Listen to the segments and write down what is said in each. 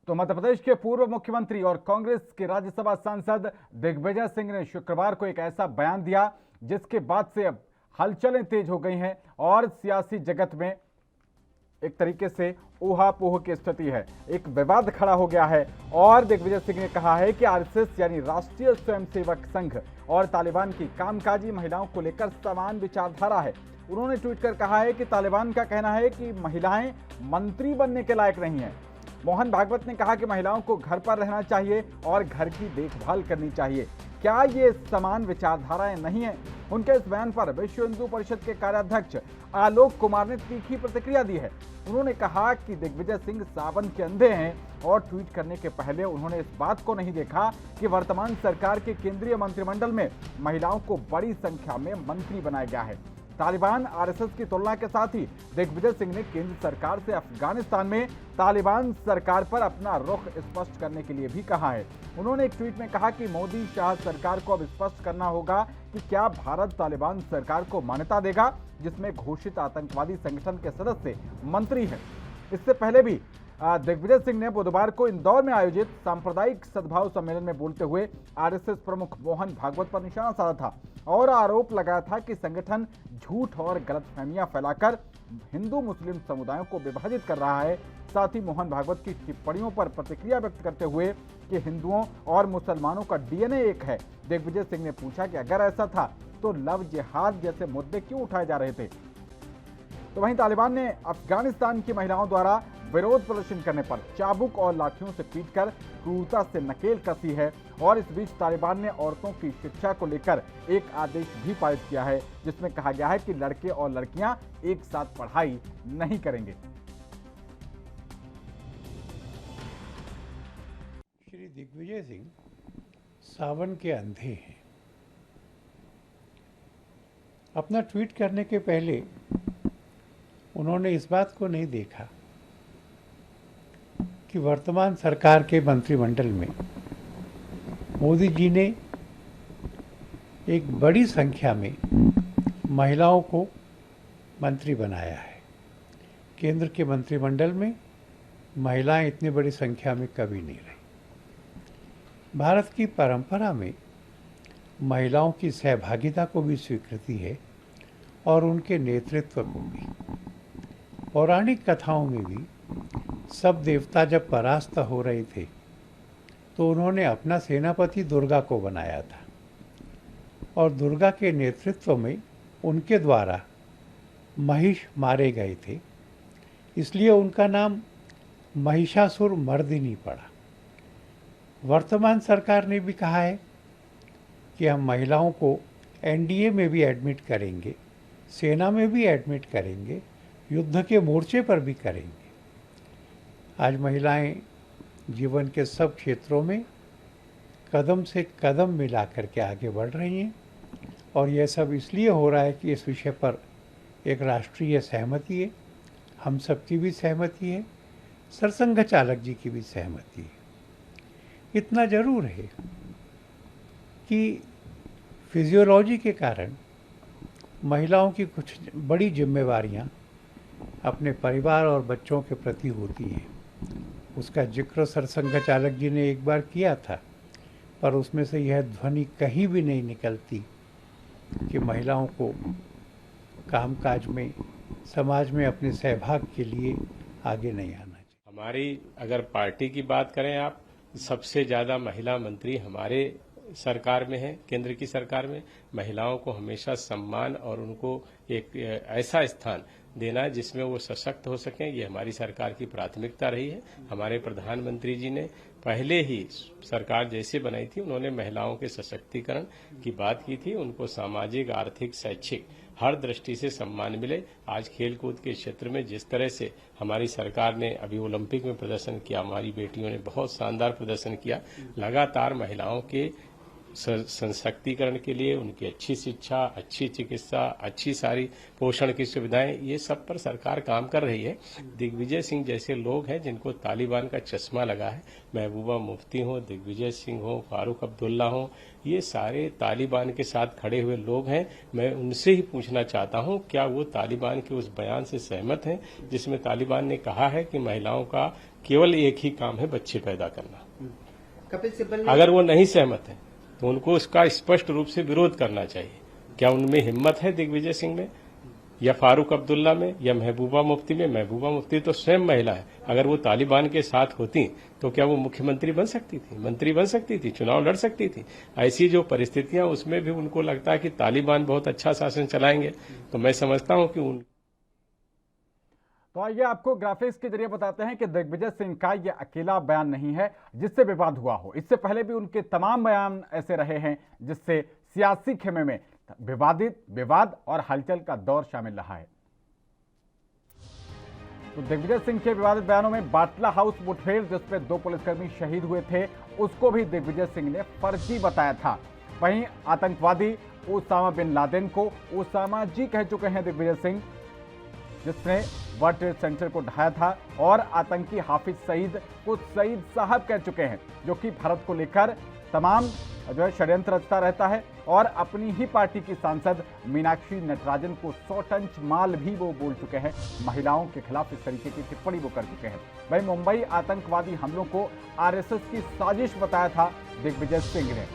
तो मध्य प्रदेश के पूर्व मुख्यमंत्री और कांग्रेस के राज्यसभा सांसद दिग्विजय सिंह ने शुक्रवार को एक ऐसा बयान दिया जिसके बाद से अब हलचलें तेज हो गई हैं और सियासी जगत में एक तरीके से ऊहापोह की स्थिति है। एक विवाद खड़ा हो गया है और दिग्विजय सिंह ने कहा है कि आरएसएस यानी राष्ट्रीय स्वयंसेवक संघ और तालिबान की कामकाजी महिलाओं को लेकर समान विचारधारा है। उन्होंने ट्वीट कर कहा है कि तालिबान का कहना है कि महिलाएं मंत्री बनने के लायक नहीं है। मोहन भागवत ने कहा कि महिलाओं को घर पर रहना चाहिए और घर की देखभाल करनी चाहिए। क्या ये समान विचारधाराएं नहीं है? उनके इस बयान पर विश्व हिंदू परिषद के कार्याध्यक्ष आलोक कुमार ने तीखी प्रतिक्रिया दी है। उन्होंने कहा कि दिग्विजय सिंह सावन के अंधे हैं और ट्वीट करने के पहले उन्होंने इस बात को नहीं देखा कि वर्तमान सरकार के केंद्रीय मंत्रिमंडल में महिलाओं को बड़ी संख्या में मंत्री बनाया गया है। तालिबान आरएसएस की तुलना के साथ ही दिग्विजय सिंह ने केंद्र सरकार से अफगानिस्तान में तालिबान सरकार पर अपना रुख स्पष्ट करने के लिए भी कहा है। उन्होंने एक ट्वीट में कहा कि मोदी शाह सरकार को अब स्पष्ट करना होगा कि क्या भारत तालिबान सरकार को मान्यता देगा जिसमें घोषित आतंकवादी संगठन के सदस्य मंत्री हैं। इससे पहले भी दिग्विजय सिंह ने बुधवार को इंदौर में आयोजित सांप्रदायिक सद्भाव सम्मेलन में बोलते हुए आरएसएस प्रमुख मोहन भागवत पर निशाना साधा था और आरोप लगाया था कि संगठन झूठ और गलतफहमियां फैलाकर हिंदू मुस्लिम समुदायों को विभाजित कर रहा है। साथ ही मोहन भागवत की टिप्पणियों पर प्रतिक्रिया व्यक्त करते हुए कि हिंदुओं और मुसलमानों का डीएनए एक है, दिग्विजय सिंह ने पूछा कि अगर ऐसा था तो लव जिहाद जैसे मुद्दे क्यों उठाए जा रहे थे। तो वहीं तालिबान ने अफगानिस्तान की महिलाओं द्वारा विरोध प्रदर्शन करने पर चाबुक और लाठियों से पीटकर क्रूरता से नकेल कसी है और इस बीच तालिबान ने औरतों की शिक्षा को लेकर एक आदेश भी पारित किया है जिसमें कहा गया है कि लड़के और लड़कियां एक साथ पढ़ाई नहीं करेंगे। श्री दिग्विजय सिंह सावन के अंधे हैं। अपना ट्वीट करने के पहले उन्होंने इस बात को नहीं देखा कि वर्तमान सरकार के मंत्रिमंडल में मोदी जी ने एक बड़ी संख्या में महिलाओं को मंत्री बनाया है। केंद्र के मंत्रिमंडल में महिलाएं इतनी बड़ी संख्या में कभी नहीं रही। भारत की परंपरा में महिलाओं की सहभागिता को भी स्वीकृति है और उनके नेतृत्व को भी। पौराणिक कथाओं में भी सब देवता जब परास्त हो रहे थे तो उन्होंने अपना सेनापति दुर्गा को बनाया था और दुर्गा के नेतृत्व में उनके द्वारा महिष मारे गए थे, इसलिए उनका नाम महिषासुर मर्दिनी पड़ा। वर्तमान सरकार ने भी कहा है कि हम महिलाओं को एनडीए में भी एडमिट करेंगे, सेना में भी एडमिट करेंगे, युद्ध के मोर्चे पर भी करेंगे। आज महिलाएं जीवन के सब क्षेत्रों में कदम से कदम मिला करके आगे बढ़ रही हैं और यह सब इसलिए हो रहा है कि इस विषय पर एक राष्ट्रीय सहमति है, हम सबकी भी सहमति है, सरसंघ चालक जी की भी सहमति है। इतना जरूर है कि फिजियोलॉजी के कारण महिलाओं की कुछ बड़ी जिम्मेवारियां अपने परिवार और बच्चों के प्रति होती हैं। उसका जिक्र सरसंघ चालक जी ने एक बार किया था, पर उसमें से यह ध्वनि कहीं भी नहीं निकलती कि महिलाओं को कामकाज में, समाज में अपने सहभाग के लिए आगे नहीं आना चाहिए। हमारी अगर पार्टी की बात करें आप, सबसे ज़्यादा महिला मंत्री हमारे सरकार में है। केंद्र की सरकार में महिलाओं को हमेशा सम्मान और उनको एक ऐसा स्थान देना जिसमें वो सशक्त हो सकें, ये हमारी सरकार की प्राथमिकता रही है। हमारे प्रधानमंत्री जी ने पहले ही सरकार जैसे बनाई थी उन्होंने महिलाओं के सशक्तिकरण की बात की थी, उनको सामाजिक, आर्थिक, शैक्षिक हर दृष्टि से सम्मान मिले। आज खेलकूद के क्षेत्र में जिस तरह से हमारी सरकार ने अभी ओलंपिक में प्रदर्शन किया, हमारी बेटियों ने बहुत शानदार प्रदर्शन किया। लगातार महिलाओं के सशक्तिकरण के लिए उनकी अच्छी शिक्षा, अच्छी चिकित्सा, अच्छी सारी पोषण की सुविधाएं, ये सब पर सरकार काम कर रही है। दिग्विजय सिंह जैसे लोग हैं जिनको तालिबान का चश्मा लगा है, महबूबा मुफ्ती हो, दिग्विजय सिंह हो, फारूक अब्दुल्ला हो, ये सारे तालिबान के साथ खड़े हुए लोग हैं। मैं उनसे ही पूछना चाहता हूं, क्या वो तालिबान के उस बयान से सहमत हैं जिसमें तालिबान ने कहा है कि महिलाओं का केवल एक ही काम है, बच्चे पैदा करना। कपिल सिब्बल ने अगर वो नहीं सहमत है तो उनको उसका स्पष्ट रूप से विरोध करना चाहिए। क्या उनमें हिम्मत है दिग्विजय सिंह में, या फारूक अब्दुल्ला में, या महबूबा मुफ्ती में? महबूबा मुफ्ती तो स्वयं महिला है। अगर वो तालिबान के साथ होती तो क्या वो मुख्यमंत्री बन सकती थी, मंत्री बन सकती थी, चुनाव लड़ सकती थी? ऐसी जो परिस्थितियां, उसमें भी उनको लगता है कि तालिबान बहुत अच्छा शासन चलाएंगे। तो मैं समझता हूं कि तो आइए आपको ग्राफिक्स के जरिए बताते हैं कि दिग्विजय सिंह का यह अकेला बयान नहीं है जिससे विवाद हुआ हो। इससे पहले भी उनके तमाम बयान ऐसे रहे हैं जिससे सियासी खेमे में विवाद और हलचल का दौर शामिल रहा है। तो दिग्विजय सिंह के विवादित बयानों में बाटला हाउस मुठभेड़ जिसमें 2 पुलिसकर्मी शहीद हुए थे, उसको भी दिग्विजय सिंह ने फर्जी बताया था। वहीं आतंकवादी ओसामा बिन लादेन को ओसामा जी कह चुके हैं दिग्विजय सिंह, जिसने वर्ल्ड ट्रेड सेंटर को ढाया था, और आतंकी हाफिज सईद को सईद साहब कह चुके हैं, जो कि भारत को लेकर तमाम जो है षड्यंत्र रचता रहता है। और अपनी ही पार्टी की सांसद मीनाक्षी नटराजन को 100 टन माल भी वो बोल चुके हैं। महिलाओं के खिलाफ इस तरीके की टिप्पणी वो कर चुके हैं। वहीं मुंबई आतंकवादी हमलों को आरएसएस की साजिश बताया था दिग्विजय सिंह ने।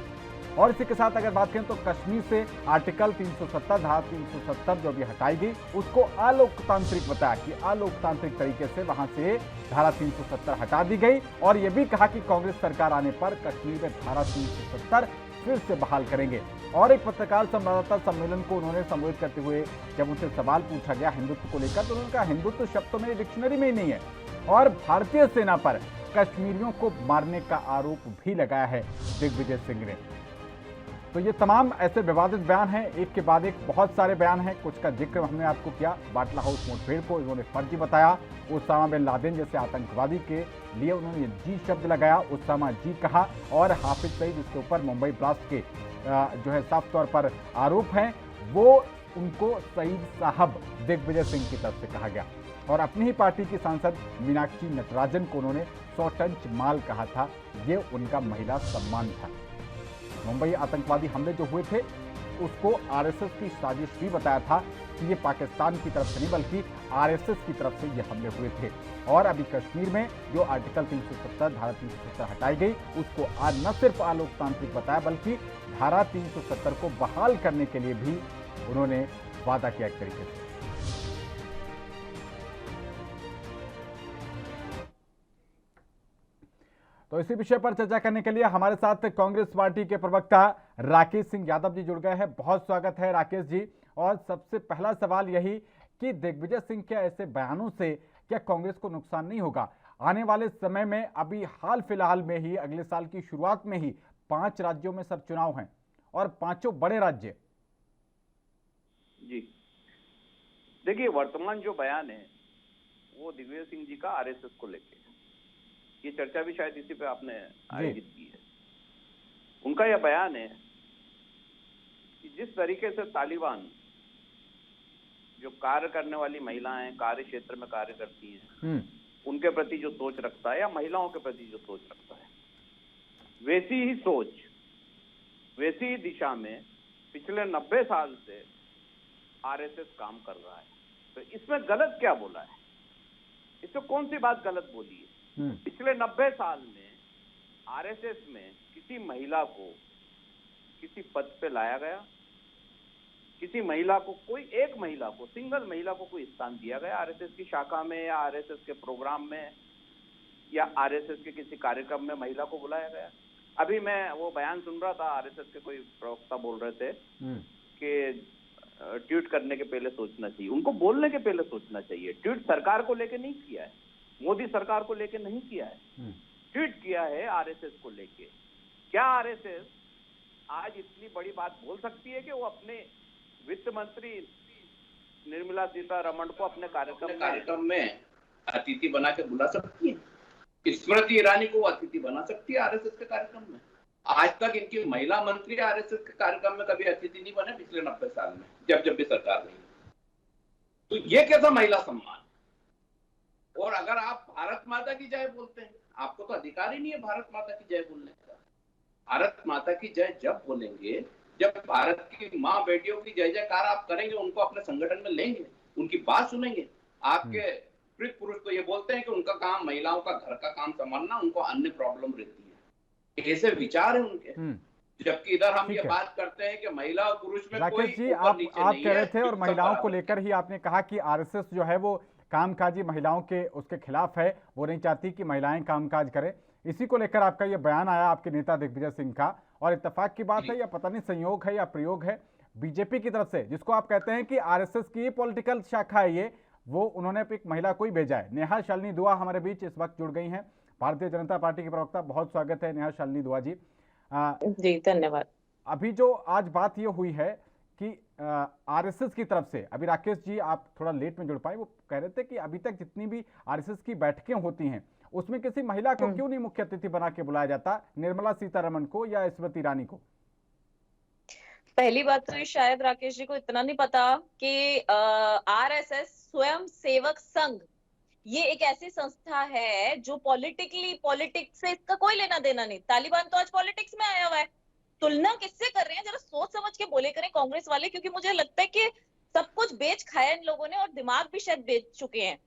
और इसी के साथ अगर बात करें तो कश्मीर से आर्टिकल 370 धारा 370 जो अभी हटाई गई, उसको अलोकतांत्रिक बताया कि अलोकतांत्रिक तरीके से वहां से धारा 370 हटा दी गई। और यह भी कहा कि कांग्रेस सरकार आने पर कश्मीर में धारा 370 फिर से बहाल करेंगे। और एक पत्रकार संवाददाता सम्मेलन को उन्होंने संबोधित करते हुए जब उनसे सवाल पूछा गया हिंदुत्व को लेकर, तो उन्होंने कहा हिंदुत्व शब्द तो मेरी डिक्शनरी में ही नहीं है। और भारतीय सेना पर कश्मीरियों को मारने का आरोप भी लगाया है दिग्विजय सिंह ने। तो ये तमाम ऐसे विवादित बयान हैं, एक के बाद एक बहुत सारे बयान हैं। कुछ का जिक्र हमने आपको किया, बाटला हाउस मुठभेड़ को इन्होंने फर्जी बताया, ओसामा बिन लादेन जैसे आतंकवादी के लिए उन्होंने जी शब्द लगाया, ओसामा जी कहा। और हाफिज सईद जिसके ऊपर मुंबई ब्लास्ट के जो है साफ तौर पर आरोप हैं, वो उनको सईद साहब दिग्विजय सिंह की तरफ से कहा गया। और अपनी ही पार्टी की सांसद मीनाक्षी नटराजन को उन्होंने 100 टन माल कहा था, ये उनका महिला सम्मान था। मुंबई आतंकवादी हमले जो हुए थे उसको आरएसएस की साजिश भी बताया था कि ये पाकिस्तान की तरफ से नहीं बल्कि आरएसएस की तरफ से ये हमले हुए थे। और अभी कश्मीर में जो आर्टिकल 370 धारा 370 हटाई गई, उसको आज न सिर्फ अलोकतांत्रिक बताया बल्कि धारा 370 को बहाल करने के लिए भी उन्होंने वादा किया एक तरीके से। तो इसी विषय पर चर्चा करने के लिए हमारे साथ कांग्रेस पार्टी के प्रवक्ता राकेश सिंह यादव जी जुड़ गए हैं। बहुत स्वागत है राकेश जी। और सबसे पहला सवाल यही कि दिग्विजय सिंह के ऐसे बयानों से क्या कांग्रेस को नुकसान नहीं होगा? आने वाले समय में अभी हाल फिलहाल में ही अगले साल की शुरुआत में ही 5 राज्यों में सब चुनाव हैं और 5 बड़े राज्य। जी देखिए, वर्तमान जो बयान है वो दिग्विजय सिंह जी का आरएसएस को लेकर, ये चर्चा भी शायद इसी पे आपने आयोजित की है। उनका यह बयान है कि जिस तरीके से तालिबान जो कार्य करने वाली महिलाएं कार्य क्षेत्र में कार्य करती हैं, उनके प्रति जो सोच रखता है या महिलाओं के प्रति जो सोच रखता है, वैसी ही सोच वैसी ही दिशा में पिछले 90 साल से आरएसएस काम कर रहा है। तो इसमें गलत क्या बोला है? इसमें कौन सी बात गलत बोली है? पिछले 90 साल में आरएसएस में किसी महिला को किसी पद पे लाया गया? किसी महिला को, कोई एक महिला को, सिंगल महिला को कोई स्थान दिया गया आरएसएस की शाखा में या आरएसएस के प्रोग्राम में या आरएसएस के किसी कार्यक्रम में महिला को बुलाया गया? अभी मैं वो बयान सुन रहा था, आरएसएस के कोई प्रवक्ता बोल रहे थे कि ट्वीट करने के पहले सोचना चाहिए। उनको बोलने के पहले सोचना चाहिए। ट्वीट सरकार को लेके नहीं किया है, मोदी सरकार को लेके नहीं किया है, ट्वीट किया है आरएसएस को लेके। क्या आरएसएस आज इतनी बड़ी बात बोल सकती है कि वो अपने वित्त मंत्री निर्मला सीतारमण को अपने कार्यक्रम में अतिथि बना के बुला सकती है? स्मृति ईरानी को अतिथि बना सकती है आरएसएस के कार्यक्रम में? आज तक इनकी महिला मंत्री आरएसएस के कार्यक्रम में कभी अतिथि नहीं बने पिछले 90 साल में, जब भी सरकार रही। तो ये कैसा महिला सम्मान? और अगर आप भारत माता की जय बोलते हैं, आपको तो अधिकार ही नहीं है भारत माता की जय बोलने का। भारत माता की जय जब बोलेंगे जब भारत की माँ बेटियों की जय जयकार आप करेंगे, उनको अपने संगठन में लेंगे, उनकी बात सुनेंगे, आपके संस्कृत पुरुष तो ये बोलते हैं कि उनका काम महिलाओं का घर का काम संभालना, उनको अन्य प्रॉब्लम रहती है। ऐसे विचार है उनके। जबकि इधर हम ये बात करते हैं कि महिला और पुरुष में कोई राकेश जी, आप कह रहे थे और महिलाओं को लेकर ही आपने कहा कि आरएसएस जो है वो कामकाजी महिलाओं के उसके खिलाफ है, वो नहीं चाहती कि महिलाएं कामकाज करें। इसी को लेकर आपका ये बयान आया आपके नेता दिग्विजय सिंह का, और इत्तेफाक की बात है या पता नहीं संयोग है या प्रयोग है बीजेपी की तरफ से, जिसको आप कहते हैं कि आरएसएस की पॉलिटिकल शाखा है ये, वो उन्होंने एक महिला को ही भेजा है। नेहा शालिनी दुआ हमारे बीच इस वक्त जुड़ गई हैं, भारतीय जनता पार्टी की प्रवक्ता। बहुत स्वागत है नेहा शालिनी दुआ जी। जी धन्यवाद। अभी जो आज बात ये हुई है कि आरएसएस की तरफ से, अभी राकेश जी आप थोड़ा लेट में जुड़ पाए, वो कह रहे थे कि अभी तक जितनी भी आरएसएस की बैठकें होती हैं उसमें किसी महिला को क्यों नहीं मुख्य अतिथि बना के बुलाया जाता, निर्मला सीतारमण को या स्मृति ईरानी को? पहली बात तो शायद राकेश जी को इतना नहीं पता कि आरएसएस स्वयं सेवक संघ ये एक ऐसी संस्था है जो पॉलिटिक्स से इसका कोई लेना देना नहीं। तालिबान तो आज पॉलिटिक्स में आया हुआ है। तुलना किससे कर रहे हैं, जरा सोच समझ के बोले करें कांग्रेस वाले, क्योंकि मुझे लगता है कि सब कुछ बेच खाया इन लोगों ने और दिमाग भी शायद बेच चुके हैं।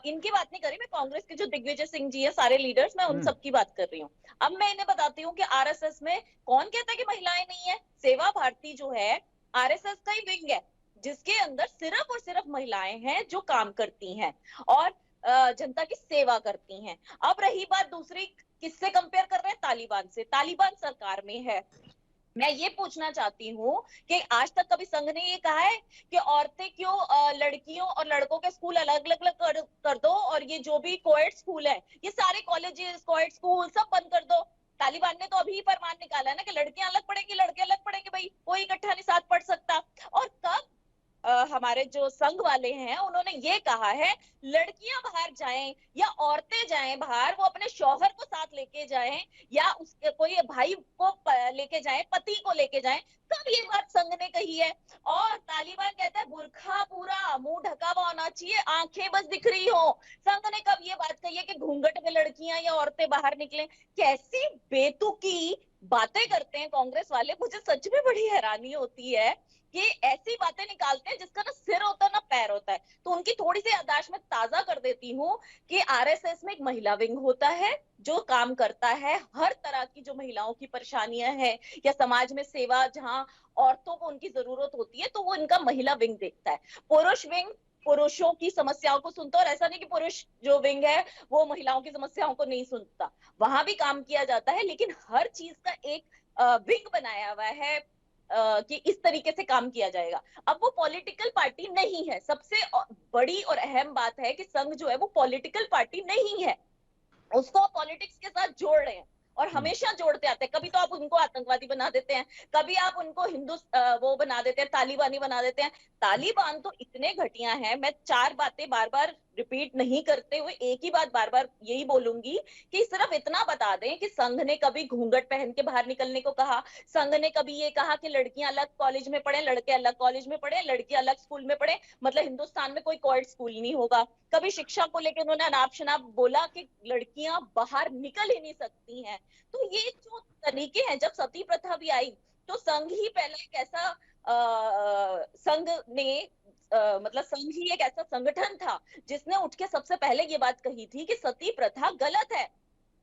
इनकी बात नहीं कर रही मैं, कांग्रेस के जो दिग्विजय सिंह जी है, सारे लीडर्स, मैं उन सब की बात कर रही हूँ। अब मैं इन्हें बताती हूँ कि आरएसएस में कौन कहता है कि महिलाएं नहीं है। सेवा भारती जो है आरएसएस का ही विंग है, जिसके अंदर सिर्फ और सिर्फ महिलाएं हैं जो काम करती हैं और जनता की सेवा करती हैं। अब रही बात दूसरी, किससे कंपेयर कर रहे हैं? तालिबान से। तालिबान सरकार में है। मैं ये पूछना चाहती हूँ कि आज तक कभी संघ ने ये कहा है कि औरतें क्यों लड़कियों और लड़कों के स्कूल अलग अलग कर दो, और ये जो भी कोएड स्कूल है, ये सारे कॉलेजेस कोएड स्कूल सब बंद कर दो। तालिबान ने तो अभी फरमान निकाला है ना कि लड़कियां अलग पढ़ेंगी, लड़के अलग पढ़ेंगे, भाई कोई इकट्ठा नहीं साथ पढ़ सकता। और कब हमारे जो संघ वाले हैं उन्होंने ये कहा है लड़कियां बाहर जाएं या औरतें जाएं बाहर, वो अपने शौहर को साथ लेके जाएं या उसके कोई भाई को लेके जाएं, पति को लेके जाएं, कब ये बात संघ ने कही है? और तालिबान कहता है बुर्खा पूरा मुंह ढका हुआ होना चाहिए, आंखें बस दिख रही हो। संघ ने कब ये बात कही है कि घूंघट में लड़कियां या औरतें बाहर निकलें? कैसी बेतुकी बातें करते हैं कांग्रेस वाले। मुझे सच में बड़ी हैरानी होती है कि ऐसी बातें निकालते हैं जिसका ना सिर होता है ना पैर होता है। तो उनकी थोड़ी सी याददाश्त में ताजा कर देती हूँ कि आरएसएस में एक महिला विंग होता है जो काम करता है हर तरह की जो महिलाओं की परेशानियां हैं या समाज में सेवा जहां औरतों को उनकी जरूरत होती है, तो वो इनका महिला विंग देखता है। पुरुष विंग पुरुषों की समस्याओं को सुनता, और ऐसा नहीं कि पुरुष जो विंग है वो महिलाओं की समस्याओं को नहीं सुनता, वहां भी काम किया जाता है, लेकिन हर चीज का एक विंग बनाया हुआ है कि इस तरीके से काम किया जाएगा। अब वो पॉलिटिकल पार्टी नहीं है। सबसे बड़ी और अहम बात है कि संघ जो है वो पॉलिटिकल पार्टी नहीं है, उसको पॉलिटिक्स के साथ जोड़ रहे हैं और हमेशा जोड़ते आते हैं। कभी तो आप उनको आतंकवादी बना देते हैं, कभी आप उनको हिंदू वो बना देते हैं, तालिबानी बना देते हैं। तालिबान तो इतने घटिया हैं, मैं चार बातें बार बार रिपीट नहीं करते हुए एक ही बात बार बार यही बोलूंगी कि सिर्फ इतना बता दें कि संघ ने कभी घूंघट पहन के बाहर निकलने को कहा, संघ ने कभी ये कहा कि लड़कियां अलग कॉलेज में पढ़े, लड़के अलग कॉलेज में पढ़े, लड़कियां अलग स्कूल में पढ़े, मतलब हिंदुस्तान में कोई कोएड स्कूल नहीं होगा। कभी शिक्षा को लेकर उन्होंने अनाप शनाप बोला कि लड़कियां बाहर निकल ही नहीं सकती हैं। तो ये जो तरीके हैं, जब सती प्रथा भी आई तो संघ ही पहले एक ऐसा संघ ने मतलब संघ ही एक ऐसा संगठन था जिसने उठ के सबसे पहले ये बात कही थी कि सती प्रथा गलत है।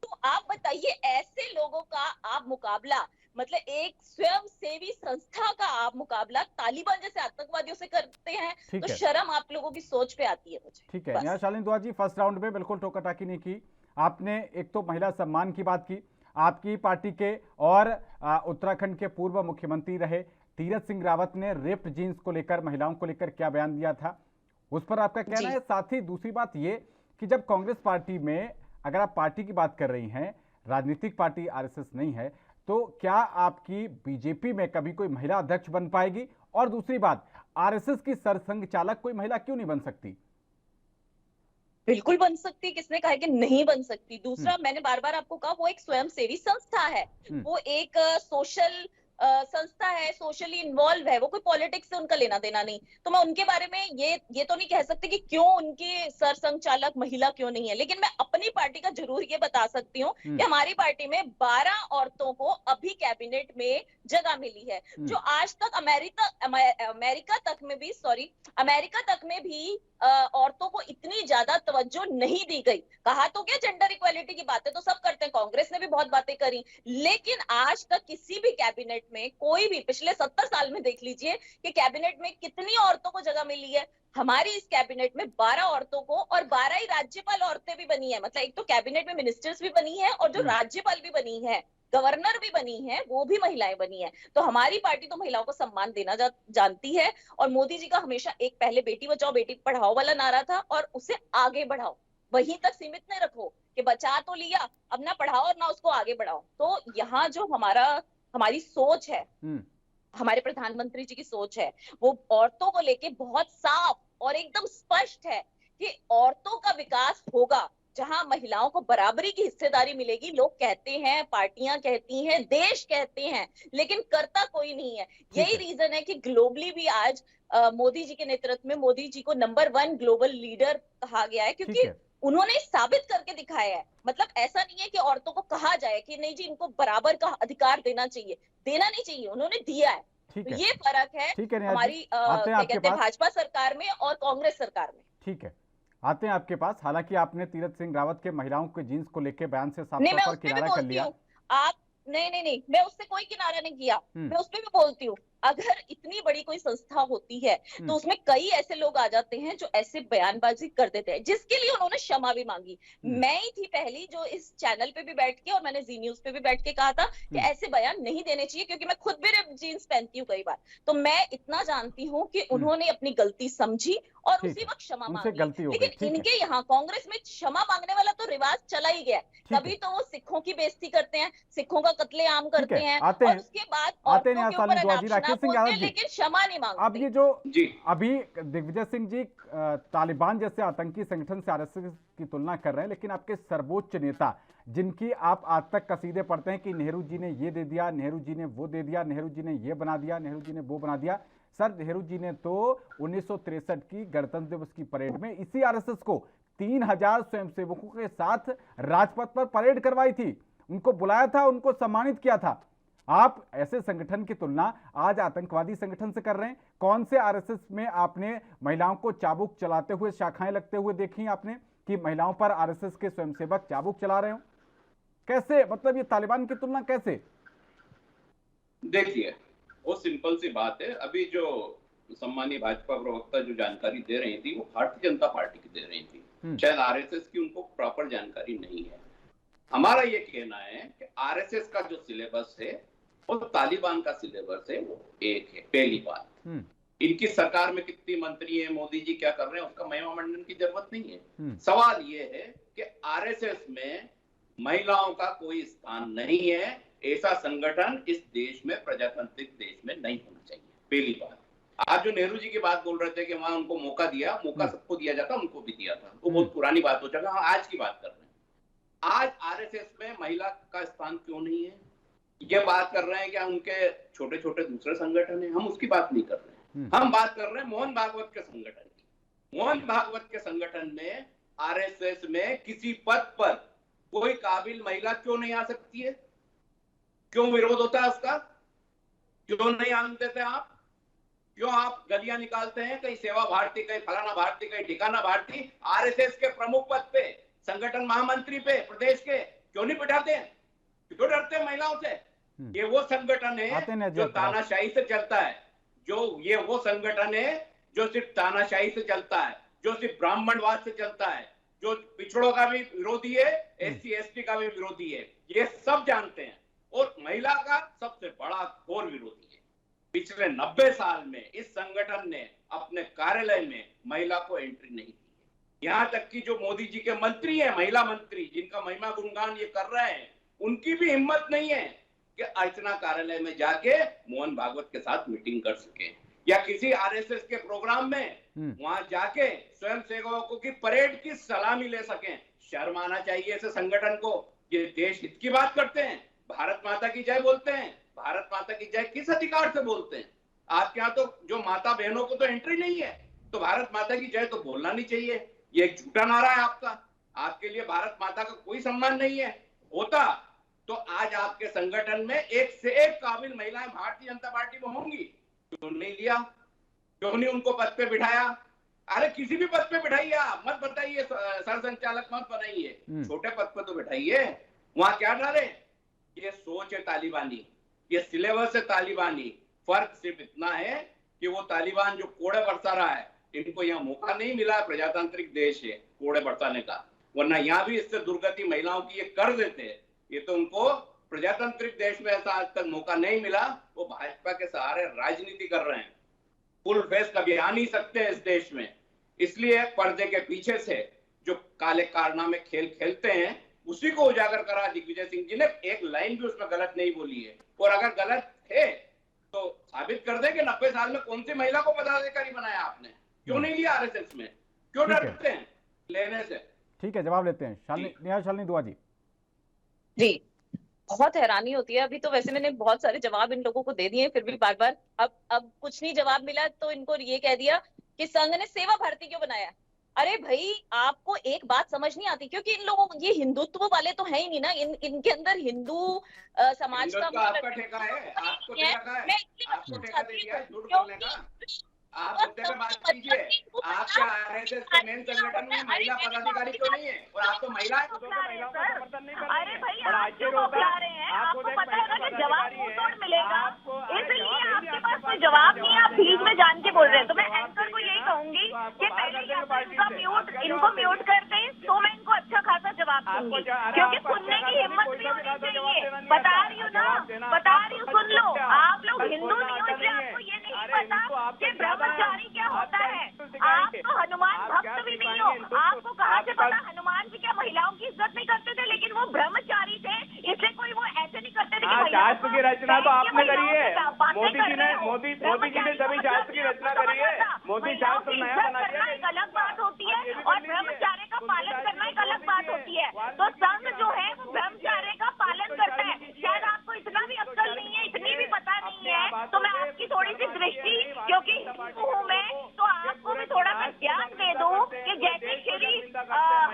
तो आप बताइए, ऐसे लोगों का आप मुकाबला, मतलब एक स्वयं सेवी संस्था का आप मुकाबला तालिबान जैसे आतंकवादियों से करते हैं, तो शर्म आप लोगों की सोच पे आती है मुझे। ठीक है नेहा शालिनी दुआ जी, फर्स्ट राउंड में बिल्कुल टोका टाकी नहीं की आपने। एक तो महिला सम्मान की बात की, आपकी पार्टी के और उत्तराखंड के पूर्व मुख्यमंत्री रहे तीरथ सिंह रावत ने रिप्ड जीन्स को लेकर, महिलाओं को लेकर क्या बयान दिया था, उस पर आपका कहना है। साथ ही दूसरी बात ये कि जब कांग्रेस पार्टी में, अगर आप पार्टी की बात कर रही हैं, राजनीतिक पार्टी आरएसएस नहीं है, तो क्या आपकी बीजेपी में कभी कोई महिला अध्यक्ष बन पाएगी? और दूसरी बात, आरएसएस की सरसंघ चालक कोई महिला क्यों नहीं बन सकती? बिल्कुल बन सकती, किसने कहा कि नहीं बन सकती? दूसरा, मैंने बार बार आपको कहा वो एक स्वयंसेवी संस्था है, वो एक सोशल संस्था है, सोशली इन्वॉल्व है, वो कोई पॉलिटिक्स से उनका लेना देना नहीं। तो मैं उनके बारे में ये तो नहीं कह सकती कि क्यों उनके सरसंघ चालक महिला क्यों नहीं है, लेकिन मैं अपनी पार्टी का जरूर ये बता सकती हूँ कि हमारी पार्टी में 12 औरतों को अभी कैबिनेट में जगह मिली है, जो आज तक अमेरिका तक में भी औरतों को इतनी ज्यादा तवज्जो नहीं दी गई। कहा तो क्या जेंडर इक्वालिटी की बातें तो सब करते हैं, कांग्रेस ने भी बहुत बातें करी, लेकिन आज तक किसी भी कैबिनेट में कोई भी, पिछले 70 साल में देख लीजिए कि कैबिनेट में कितनी औरतों को जगह मिली है। हमारी इस कैबिनेट में 12 औरतों को, और 12 ही राज्यपाल औरतें भी बनी है, मतलब एक तो कैबिनेट में मिनिस्टर्स भी बनी है और जो राज्यपाल भी बनी है, गवर्नर भी बनी है, वो भी महिलाएं बनी है। तो हमारी पार्टी तो महिलाओं को सम्मान देना जानती है, और मोदी जी का हमेशा एक पहले बेटी बचाओ बेटी पढ़ाओ वाला नारा था, और उसे आगे बढ़ाओ, वहीं तक सीमित न रखो कि बचा तो लिया, अब ना पढ़ाओ और ना उसको आगे बढ़ाओ। तो यहाँ जो हमारी सोच है, हमारे प्रधानमंत्री जी की सोच है, वो औरतों को लेके बहुत साफ और एकदम स्पष्ट है कि औरतों का विकास होगा जहां महिलाओं को बराबरी की हिस्सेदारी मिलेगी। लोग कहते हैं, पार्टियां कहती हैं, देश कहते हैं, लेकिन करता कोई नहीं है। यही रीजन है कि ग्लोबली भी आज मोदी जी के नेतृत्व में मोदी जी को नंबर 1 ग्लोबल लीडर कहा गया है, क्योंकि उन्होंने साबित करके दिखाया है। मतलब ऐसा नहीं है कि औरतों को कहा जाए कि नहीं जी इनको बराबर का अधिकार देना चाहिए, देना नहीं चाहिए, उन्होंने दिया है। तो ये फर्क है हमारी क्या कहते हैं भाजपा सरकार में और कांग्रेस सरकार में। ठीक है, आते हैं आपके पास। हालांकि आपने तीरथ सिंह रावत के महिलाओं के जीन्स को लेकर बयान से साफ तौर पर किनारा कर लिया। आप नहीं, मैं उससे कोई किनारा नहीं किया, मैं उस पर भी बोलती हूँ। अगर इतनी बड़ी कोई संस्था होती है तो उसमें कई ऐसे लोग आ जाते हैं जो ऐसे बयानबाजी कर देते हैं, जिसके लिए उन्होंने क्षमा भी मांगी। मैं ही थी पहली जो इस चैनल पे भी बैठ के, और मैंने जी न्यूज पे भी बैठ के कहा था कि ऐसे बयान नहीं देने चाहिए, क्योंकि मैं खुद भी रिप्ड जीन्स पहनती हूँ कई बार। तो मैं इतना जानती हूँ कि उन्होंने अपनी गलती समझी और उसी वक्त क्षमा मांगी। लेकिन इनके यहाँ कांग्रेस में क्षमा मांगने वाला तो रिवाज चला ही गया। कभी तो वो सिखों की बेइज्जती करते हैं, सिखों का कत्लेआम करते हैं, और उसके बाद औरतों के ऊपर अनाप लेकिन क्षमा नहीं मांगते। अब ये जो अभी दिग्विजय सिंह जी तालिबान जैसे आतंकी संगठन से आरएसएस की तुलना कर रहे हैं, लेकिन आपके सर्वोच्च नेता जिनकी आप आज तक कसीदे पढ़ते हैं कि नेहरू जी ने ये दे दिया, नेहरू जी ने वो दे दिया, नेहरू जी ने ये बना दिया, नेहरू जी ने वो बना दिया। सर, नेहरू जी ने तो 1963 की गणतंत्र दिवस की परेड में इसी आरएसएस को 3000 स्वयंसेवकों के साथ राजपथ पर परेड करवाई थी, उनको बुलाया था, उनको सम्मानित किया था। आप ऐसे संगठन की तुलना आज आतंकवादी संगठन से कर रहे हैं। कौन से आरएसएस में आपने महिलाओं को चाबुक चलाते हुए, शाखाएं लगते हुए देखी आपने कि महिलाओं पर आरएसएस के स्वयंसेवक चाबुक चला रहे हो? कैसे, मतलब ये तालिबान की तुलना कैसे? देखिए, वो सिंपल सी बात है। अभी जो सम्मानीय भाजपा प्रवक्ता जो जानकारी दे रही थी वो भारतीय जनता पार्टी की दे रही थी, शायद आरएसएस की उनको प्रॉपर जानकारी नहीं है। हमारा ये कहना है कि आरएसएस का जो सिलेबस है और तालिबान का सिलेबस है वो एक है। पहली बात, इनकी सरकार में कितनी मंत्री है, मोदी जी क्या कर रहे हैं, उसका महिमा मंडन की जरूरत नहीं है। सवाल ये है कि आरएसएस में महिलाओं का कोई स्थान नहीं है। ऐसा संगठन इस देश में, प्रजातांत्रिक देश में नहीं होना चाहिए। पहली बात। आप जो नेहरू जी की बात बोल रहे थे कि वहां उनको मौका दिया, मौका सबको दिया जाता, उनको भी दिया था, वो बहुत पुरानी बात हो जाएगा। आज की बात कर रहे हैं। आज आरएसएस में महिला का स्थान क्यों नहीं है, ये बात कर रहे हैं कि उनके छोटे छोटे दूसरे संगठन हैं, हम उसकी बात नहीं कर रहे हैं। हम बात कर रहे हैं मोहन भागवत के संगठन की। मोहन भागवत के संगठन में आरएसएस में किसी पद पर कोई काबिल महिला क्यों नहीं आ सकती है? क्यों विरोध होता है उसका? क्यों नहीं आने देते आप? क्यों आप गलियां निकालते हैं? कहीं सेवा भारती, कहीं फलाना भारती, कहीं ठिकाना भारती, आरएसएस के प्रमुख पद पे, संगठन महामंत्री पे प्रदेश के क्यों नहीं बिठाते हैं? क्यों डरते हैं महिलाओं से? ये वो संगठन है जो तानाशाही से चलता है, ये वो संगठन है जो सिर्फ तानाशाही से चलता है, जो सिर्फ ब्राह्मणवाद से चलता है, जो पिछड़ों का भी विरोधी है, एससी एसटी का भी विरोधी है। ये सब जानते हैं, और महिला का सबसे बड़ा घोर विरोधी है। पिछले 90 साल में इस संगठन ने अपने कार्यालय में महिला को एंट्री नहीं दी। यहाँ तक कि जो मोदी जी के मंत्री हैं, महिला मंत्री, जिनका महिमा गुणगान ये कर रहे हैं, उनकी भी हिम्मत नहीं है कि अर्चना कार्यालय में जाके मोहन भागवत के साथ मीटिंग कर सके, या किसी आरएसएस के प्रोग्राम में वहां जाके स्वयं सेवकों की परेड की सलामी ले सकें। शर्म आना चाहिए ऐसे संगठन को। ये देश हित की बात करते हैं, भारत माता की जय बोलते हैं। भारत माता की जय किस अधिकार से बोलते हैं? आपके यहाँ तो जो माता बहनों को तो एंट्री नहीं है, तो भारत माता की जय तो बोलना नहीं चाहिए। ये एक झूठा नारा है आपका। आपके लिए भारत माता का कोई सम्मान नहीं है। होता तो आज आपके संगठन में एक से एक काबिल महिलाएं भारतीय जनता पार्टी में होंगी। क्यों नहीं लिया? क्यों नहीं उनको पद पे बिठाया? अरे किसी भी पद पे बिठाइए, आप मत बताइए सर संचालक मत बनाइए, छोटे पद पे तो बिठाइए। वहां क्या डाले, ये सोच है तालिबानी, ये सिलेबस है तालिबानी। फर्क सिर्फ इतना है कि वो तालिबान जो कोड़े बरसा रहा है, इनको यहाँ मौका नहीं मिला। प्रजातांत्रिक देश है कोड़े बरसाने का, वरना यहाँ भी इससे दुर्गति महिलाओं की ये कर देते। ये तो उनको प्रजातांत्रिक देश में ऐसा आज तक मौका नहीं मिला। वो भाजपा के सहारे राजनीति कर रहे हैं, फुल फेस कभी आ नहीं सकते इस देश में। इसलिए पर्दे के पीछे से जो काले कारनामे खेल खेलते हैं, उसी को उजागर करा दिग्विजय सिंह जी ने। एक लाइन भी उसमें गलत नहीं बोली है, और अगर गलत है तो साबित कर दे कि 90 साल में कौन सी महिला को पदाधिकारी बनाया आपने, क्यों नहीं लिया आरएसएस में, क्यों डरते हैं लेने से। ठीक है, जवाब लेते हैं नेहा शालिनी दुआ जी। जी, बहुत हैरानी होती है। अभी तो वैसे मैंने बहुत सारे जवाब इन लोगों को दे दिए, फिर भी बार बार अब कुछ नहीं जवाब मिला तो इनको ये कह दिया कि संघ ने सेवा भारती क्यों बनाया। अरे भाई, आपको एक बात समझ नहीं आती, क्योंकि इन लोगों, ये हिंदुत्व वाले तो है ही नहीं ना, इनके अंदर हिंदू समाज का आपका ठेका है, आपको ठेका है, मैं आपको ठेका दे दिया है दूर करने का। आप मुद्दे पे बात कीजिए। आपके आरएसएस के मेन संगठन में महिला पदाधिकारी क्यों नहीं है, और आप तो महिला है, तो महिलाओं का समर्थन नहीं कर रहे हैं। अरे भाई, आप क्यों बौखला रहे हैं? आपको पता है ना कि जवाब मुंहतोड़ मिलेगा, इसलिए आपके पास कोई जवाब नहीं है, आप बीच में जान के बोल रहे हैं। तो मैं एंकर को यही कहूंगी कि पहले इनको म्यूट कर दें, तो मैं इनको अच्छा खासा जवाब दूंगी, क्योंकि सुनने की हिम्मत भी होनी चाहिए। बता रही हूँ ना, बता रही हूँ, सुन लो। आप लोग हिंदू नहीं हो, इसलिए आपको ये नहीं पता कि ब्रह्मचारी क्या होता है। आप तो हनुमान भक्त भी नहीं हो, आपको कहाँ से पता हनुमान जी क्या महिलाओं की इज्जत नहीं करते थे, लेकिन वो ब्रह्मचारी थे, इसलिए कोई वो ऐसे नहीं करते थे कि शास्त्र की रचना तो आपने करी है, मोदी जी ने सभी शास्त्र की रचना करी है। मोदी शास्त्र नया बनाया, एक अलग बात होती है और ब्रह्मचार्य का पालन करना एक अलग बात होती है। तो संघ जो है वो ब्रह्मचार्य का पालन करता है। शायद आपको इतना भी अक्ल नहीं है, इतनी भी पता नहीं है, तो मैं आपकी थोड़ी सी दृष्टि, क्योंकि हिंदू हूँ मैं, तो आपको भी थोड़ा सा ज्ञान दे दूं कि जैसे श्री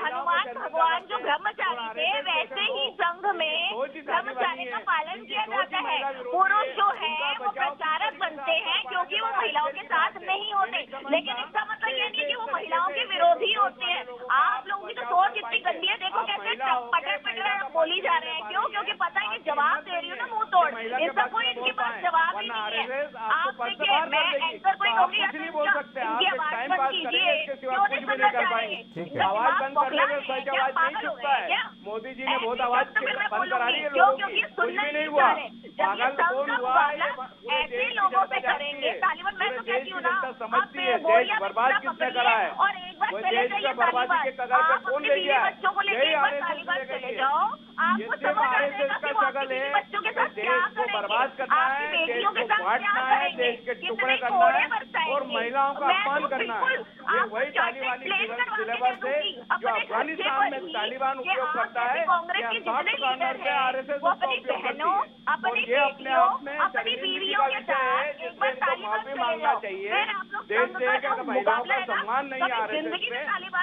हनुमान भगवान जो ब्रह्मचारी थे, वैसे ही संघ में ब्रह्मचार्य का पालन किया जाता है। पुरुष जो है वो प्रचारक बनते हैं, क्योंकि वो महिलाओं के साथ नहीं होते, लेकिन इसका मतलब ये नहीं कि वो महिलाओं के विरोधी होते हैं। आप लोगों की तो सोच इतनी गंदी है, देखो कैसे पटर पटर बोली जा रहे हैं। क्यों? क्योंकि पता है कि जवाब दे रही हूँ ना मुंह तोड़, इसका कोई इनके पास जवाब ही नहीं है। आप देखिए, मैं एंकर को कहूंगी इनकी आवाज बंद कीजिए, क्यों नहीं सुनना चाह रहे? आवाज बंद करने में सच आवाज नहीं चुकता है। मोदी जी ने बहुत आवाज बंद करा दी है लोगों की, कुछ भी नहीं हुआ। पागल कौन हुआ ऐसे लोगों से करेंगे तालिबान। मैं तो कहती हूँ ना, समझती है देश बर्बाद किसने करा है, और एक बार वो चले देश जाइए का बर्बादी के कगार पे कौन ले गया है? बच्चों को लेकर एक बार तालिबान चले जाओ, आपको समझ आ जाएगा कि वो अपनी बीवी बच्चों के साथ क्या देश को बर्बाद करना है, देश को बांटना है, देश के टुकड़े करना है और महिलाओं का अपमान करना है। ये वही तालिबानी सिलेबस है जो अफगानिस्तान में तालिबान उपयोग करता है, या सॉफ्ट कॉर्नर पे आरएसएस उसका उपयोग करती है। और ये अपने आप में शर्मिंदगी का विषय है, जिससे इनको माफी मांगना चाहिए। देश से कि महिलाओं का सम्मान नहीं आरएसएस पे,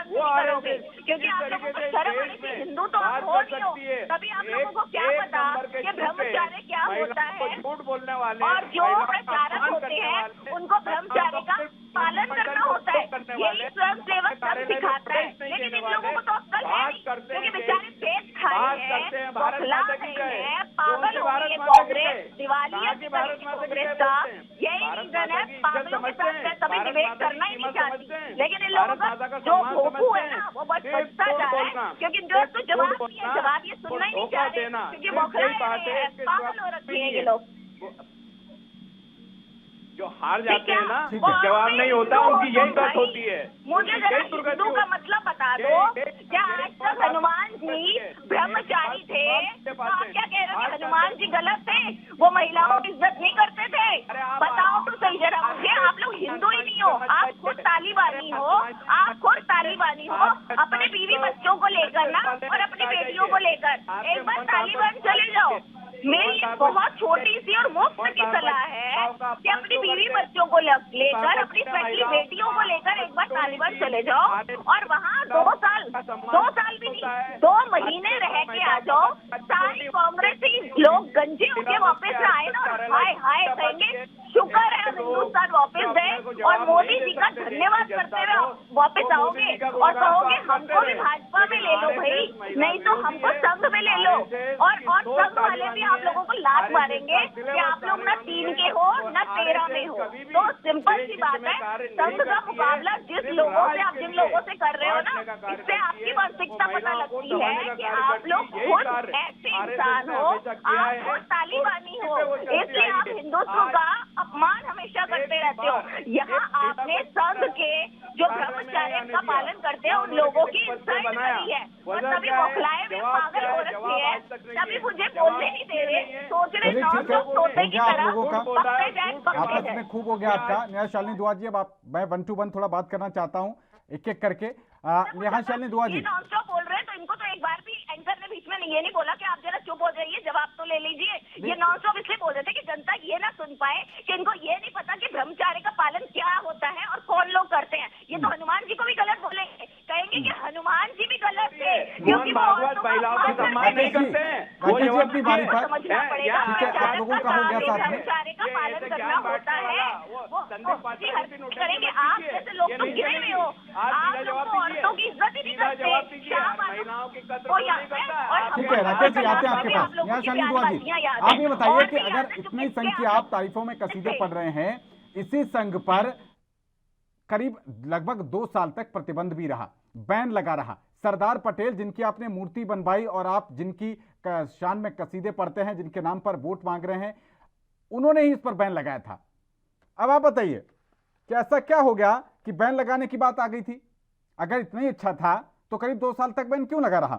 वो आरएसएस क्योंकि इस तरीके से देश में हिंदू तो बात हो कर नहीं हो, सकती है। तभी आप लोगों को क्या एक पता नंबर के कि ब्रह्मचार्य क्या होता महिलाओं को है। झूठ बोलने वाले और जो महिलाओं का प्रचारक अपमान होते करने हैं वाले, उनको ब्रह्मचार्य का पालन करना होता है। यही स्वयं सेवक संघ सिखाता है, लेकिन इन लोगों को तो अक्ल है नहीं, क्योंकि बेचारे पेट खाए हैं, बौखला रहे हैं, पागल हो गई है कांग्रेस, दिवालिया की कांग्रेस का यही रीजन है। पागलों के साथ मैं कभी डिबेट करना ही नहीं चाहती, लेकिन इन लोगों का जो भोपू है ना, वो बस बढ़ता जा रहा है, क्योंकि जो तो जवाब नहीं है, जवाब ये सुनना ही नहीं चाह रहे, क्योंकि बौखला रहे हैं, पागल हो रखे हैं ये लोग। जो हार जाते हैं ना, जवाब नहीं होता, उनकी यही बात होती है। मुझे जरा हिंदू का मतलब बता दो, क्या आज तक हनुमान जी ब्रह्मचारी थे? तो आप क्या कह रहे हो कि हनुमान जी गलत थे, वो महिलाओं की इज्जत नहीं करते थे? बताओ तो सही जरा मुझे। आप लोग हिंदू ही नहीं हो, आप खुद तालिबानी हो, आप खुद तालिबानी हो, अपने बीवी बच्चों को लेकर ना, और अपनी बेटियों को लेकर एक बार तालिबान चले जाओ। मेरी ये बहुत छोटी सी और मुफ्त की सलाह है कि अपनी बीवी बच्चों को लेकर, अपनी स्पेशली बेटियों को लेकर एक बार तालिबान चले जाओ, और वहाँ 2 साल भी नहीं, 2 महीने रह के आ जाओ। सारी कांग्रेसी लोग गंजे होके वापस आए ना, और हाय हाय कहेंगे शुक्र है हम हिंदुस्तान वापस गए, और मोदी जी का धन्यवाद करते हुए वापस आओगे और कहोगे हमको भी भाजपा में ले लो भाई, नहीं तो हमको संघ में ले लो। और संघ वाले भी आप लोगों को लात मारेंगे कि आप लोग ना 3 के हो ना 13 में हो। तो सिंपल सी बात है, संघ का मुकाबला जिस लोगों से आप जिन लोगों से कर रहे हो ना, इससे आपकी मानसिकता पता लगती है कि आप लोग खुद ऐसे इंसान हो, आप खुद तालिबानी हो, इसलिए आप हिंदुत्व का अपमान हमेशा करते रहते हो। यहाँ आपने संघ के जो ब्रह्मचर्य का पालन करते हैं उन लोगों की इंसल्ट करी है, और तभी बौखलाए हुए पागल हो रखी है, तभी मुझे बोलने नहीं दे रहे, सोच रहे चलिए ठीक है, तोते की आप तरह लोगों का पकड़े जाए, पकड़े आपस जाए। में खूब हो गया आपका। नेहा शालिनी दुआ जी, अब आप मैं 1 to 1 थोड़ा बात करना चाहता हूँ एक एक करके। नेहा शालिनी दुआ जी, ये नॉन स्टॉप बोल रहे हैं, तो इनको तो एक बार भी एंकर ने बीच में ये नहीं बोला कि आप जरा चुप हो जाइए, जवाब तो ले लीजिए। ये नॉन स्टॉप इसलिए बोल रहे थे कि जनता ये ना सुन पाए कि इनको ये नहीं पता कि ब्रह्मचार्य का पालन क्या होता है और कौन लोग करते हैं। ये तो हनुमान जी को भी गलत बोलेंगे, कहेंगे कि हनुमान जी भी गलत थे क्योंकि वो भागवत महिलाओं का सम्मान नहीं करते हैं। राकेश जी अपनी बारी पर समझना पड़ेगा। ठीक है, आप लोगों का हो गया साथ में। ब्रह्मचार्य का पालन करना होता है, वो करेंगे। आप जैसे लोग तो गिरे हुए हो, आप लोग को औरतों की इज्जत ही नहीं करते। महिलाओं की कदर कोई नहीं आता है करता। और ठीक है, राकेश जी आते हैं आपके पास। नेहा शालिनी दुआ जी, आप ये बताइए कि अगर इतनी संघ की आप तारीफों में कसीदे पढ़ रहे हैं, इसी संघ पर करीब लगभग 2 साल तक प्रतिबंध भी रहा, बैन लगा रहा। सरदार पटेल जिनकी आपने मूर्ति बनवाई और आप जिनकी शान में कसीदे पढ़ते हैं, जिनके नाम पर वोट मांग रहे हैं, उन्होंने ही इस पर बैन लगाया था। अब आप बताइए कि ऐसा क्या हो गया कि बैन लगाने की बात आ गई थी? अगर इतना ही अच्छा था तो करीब 2 साल तक बैन क्यों लगा रहा?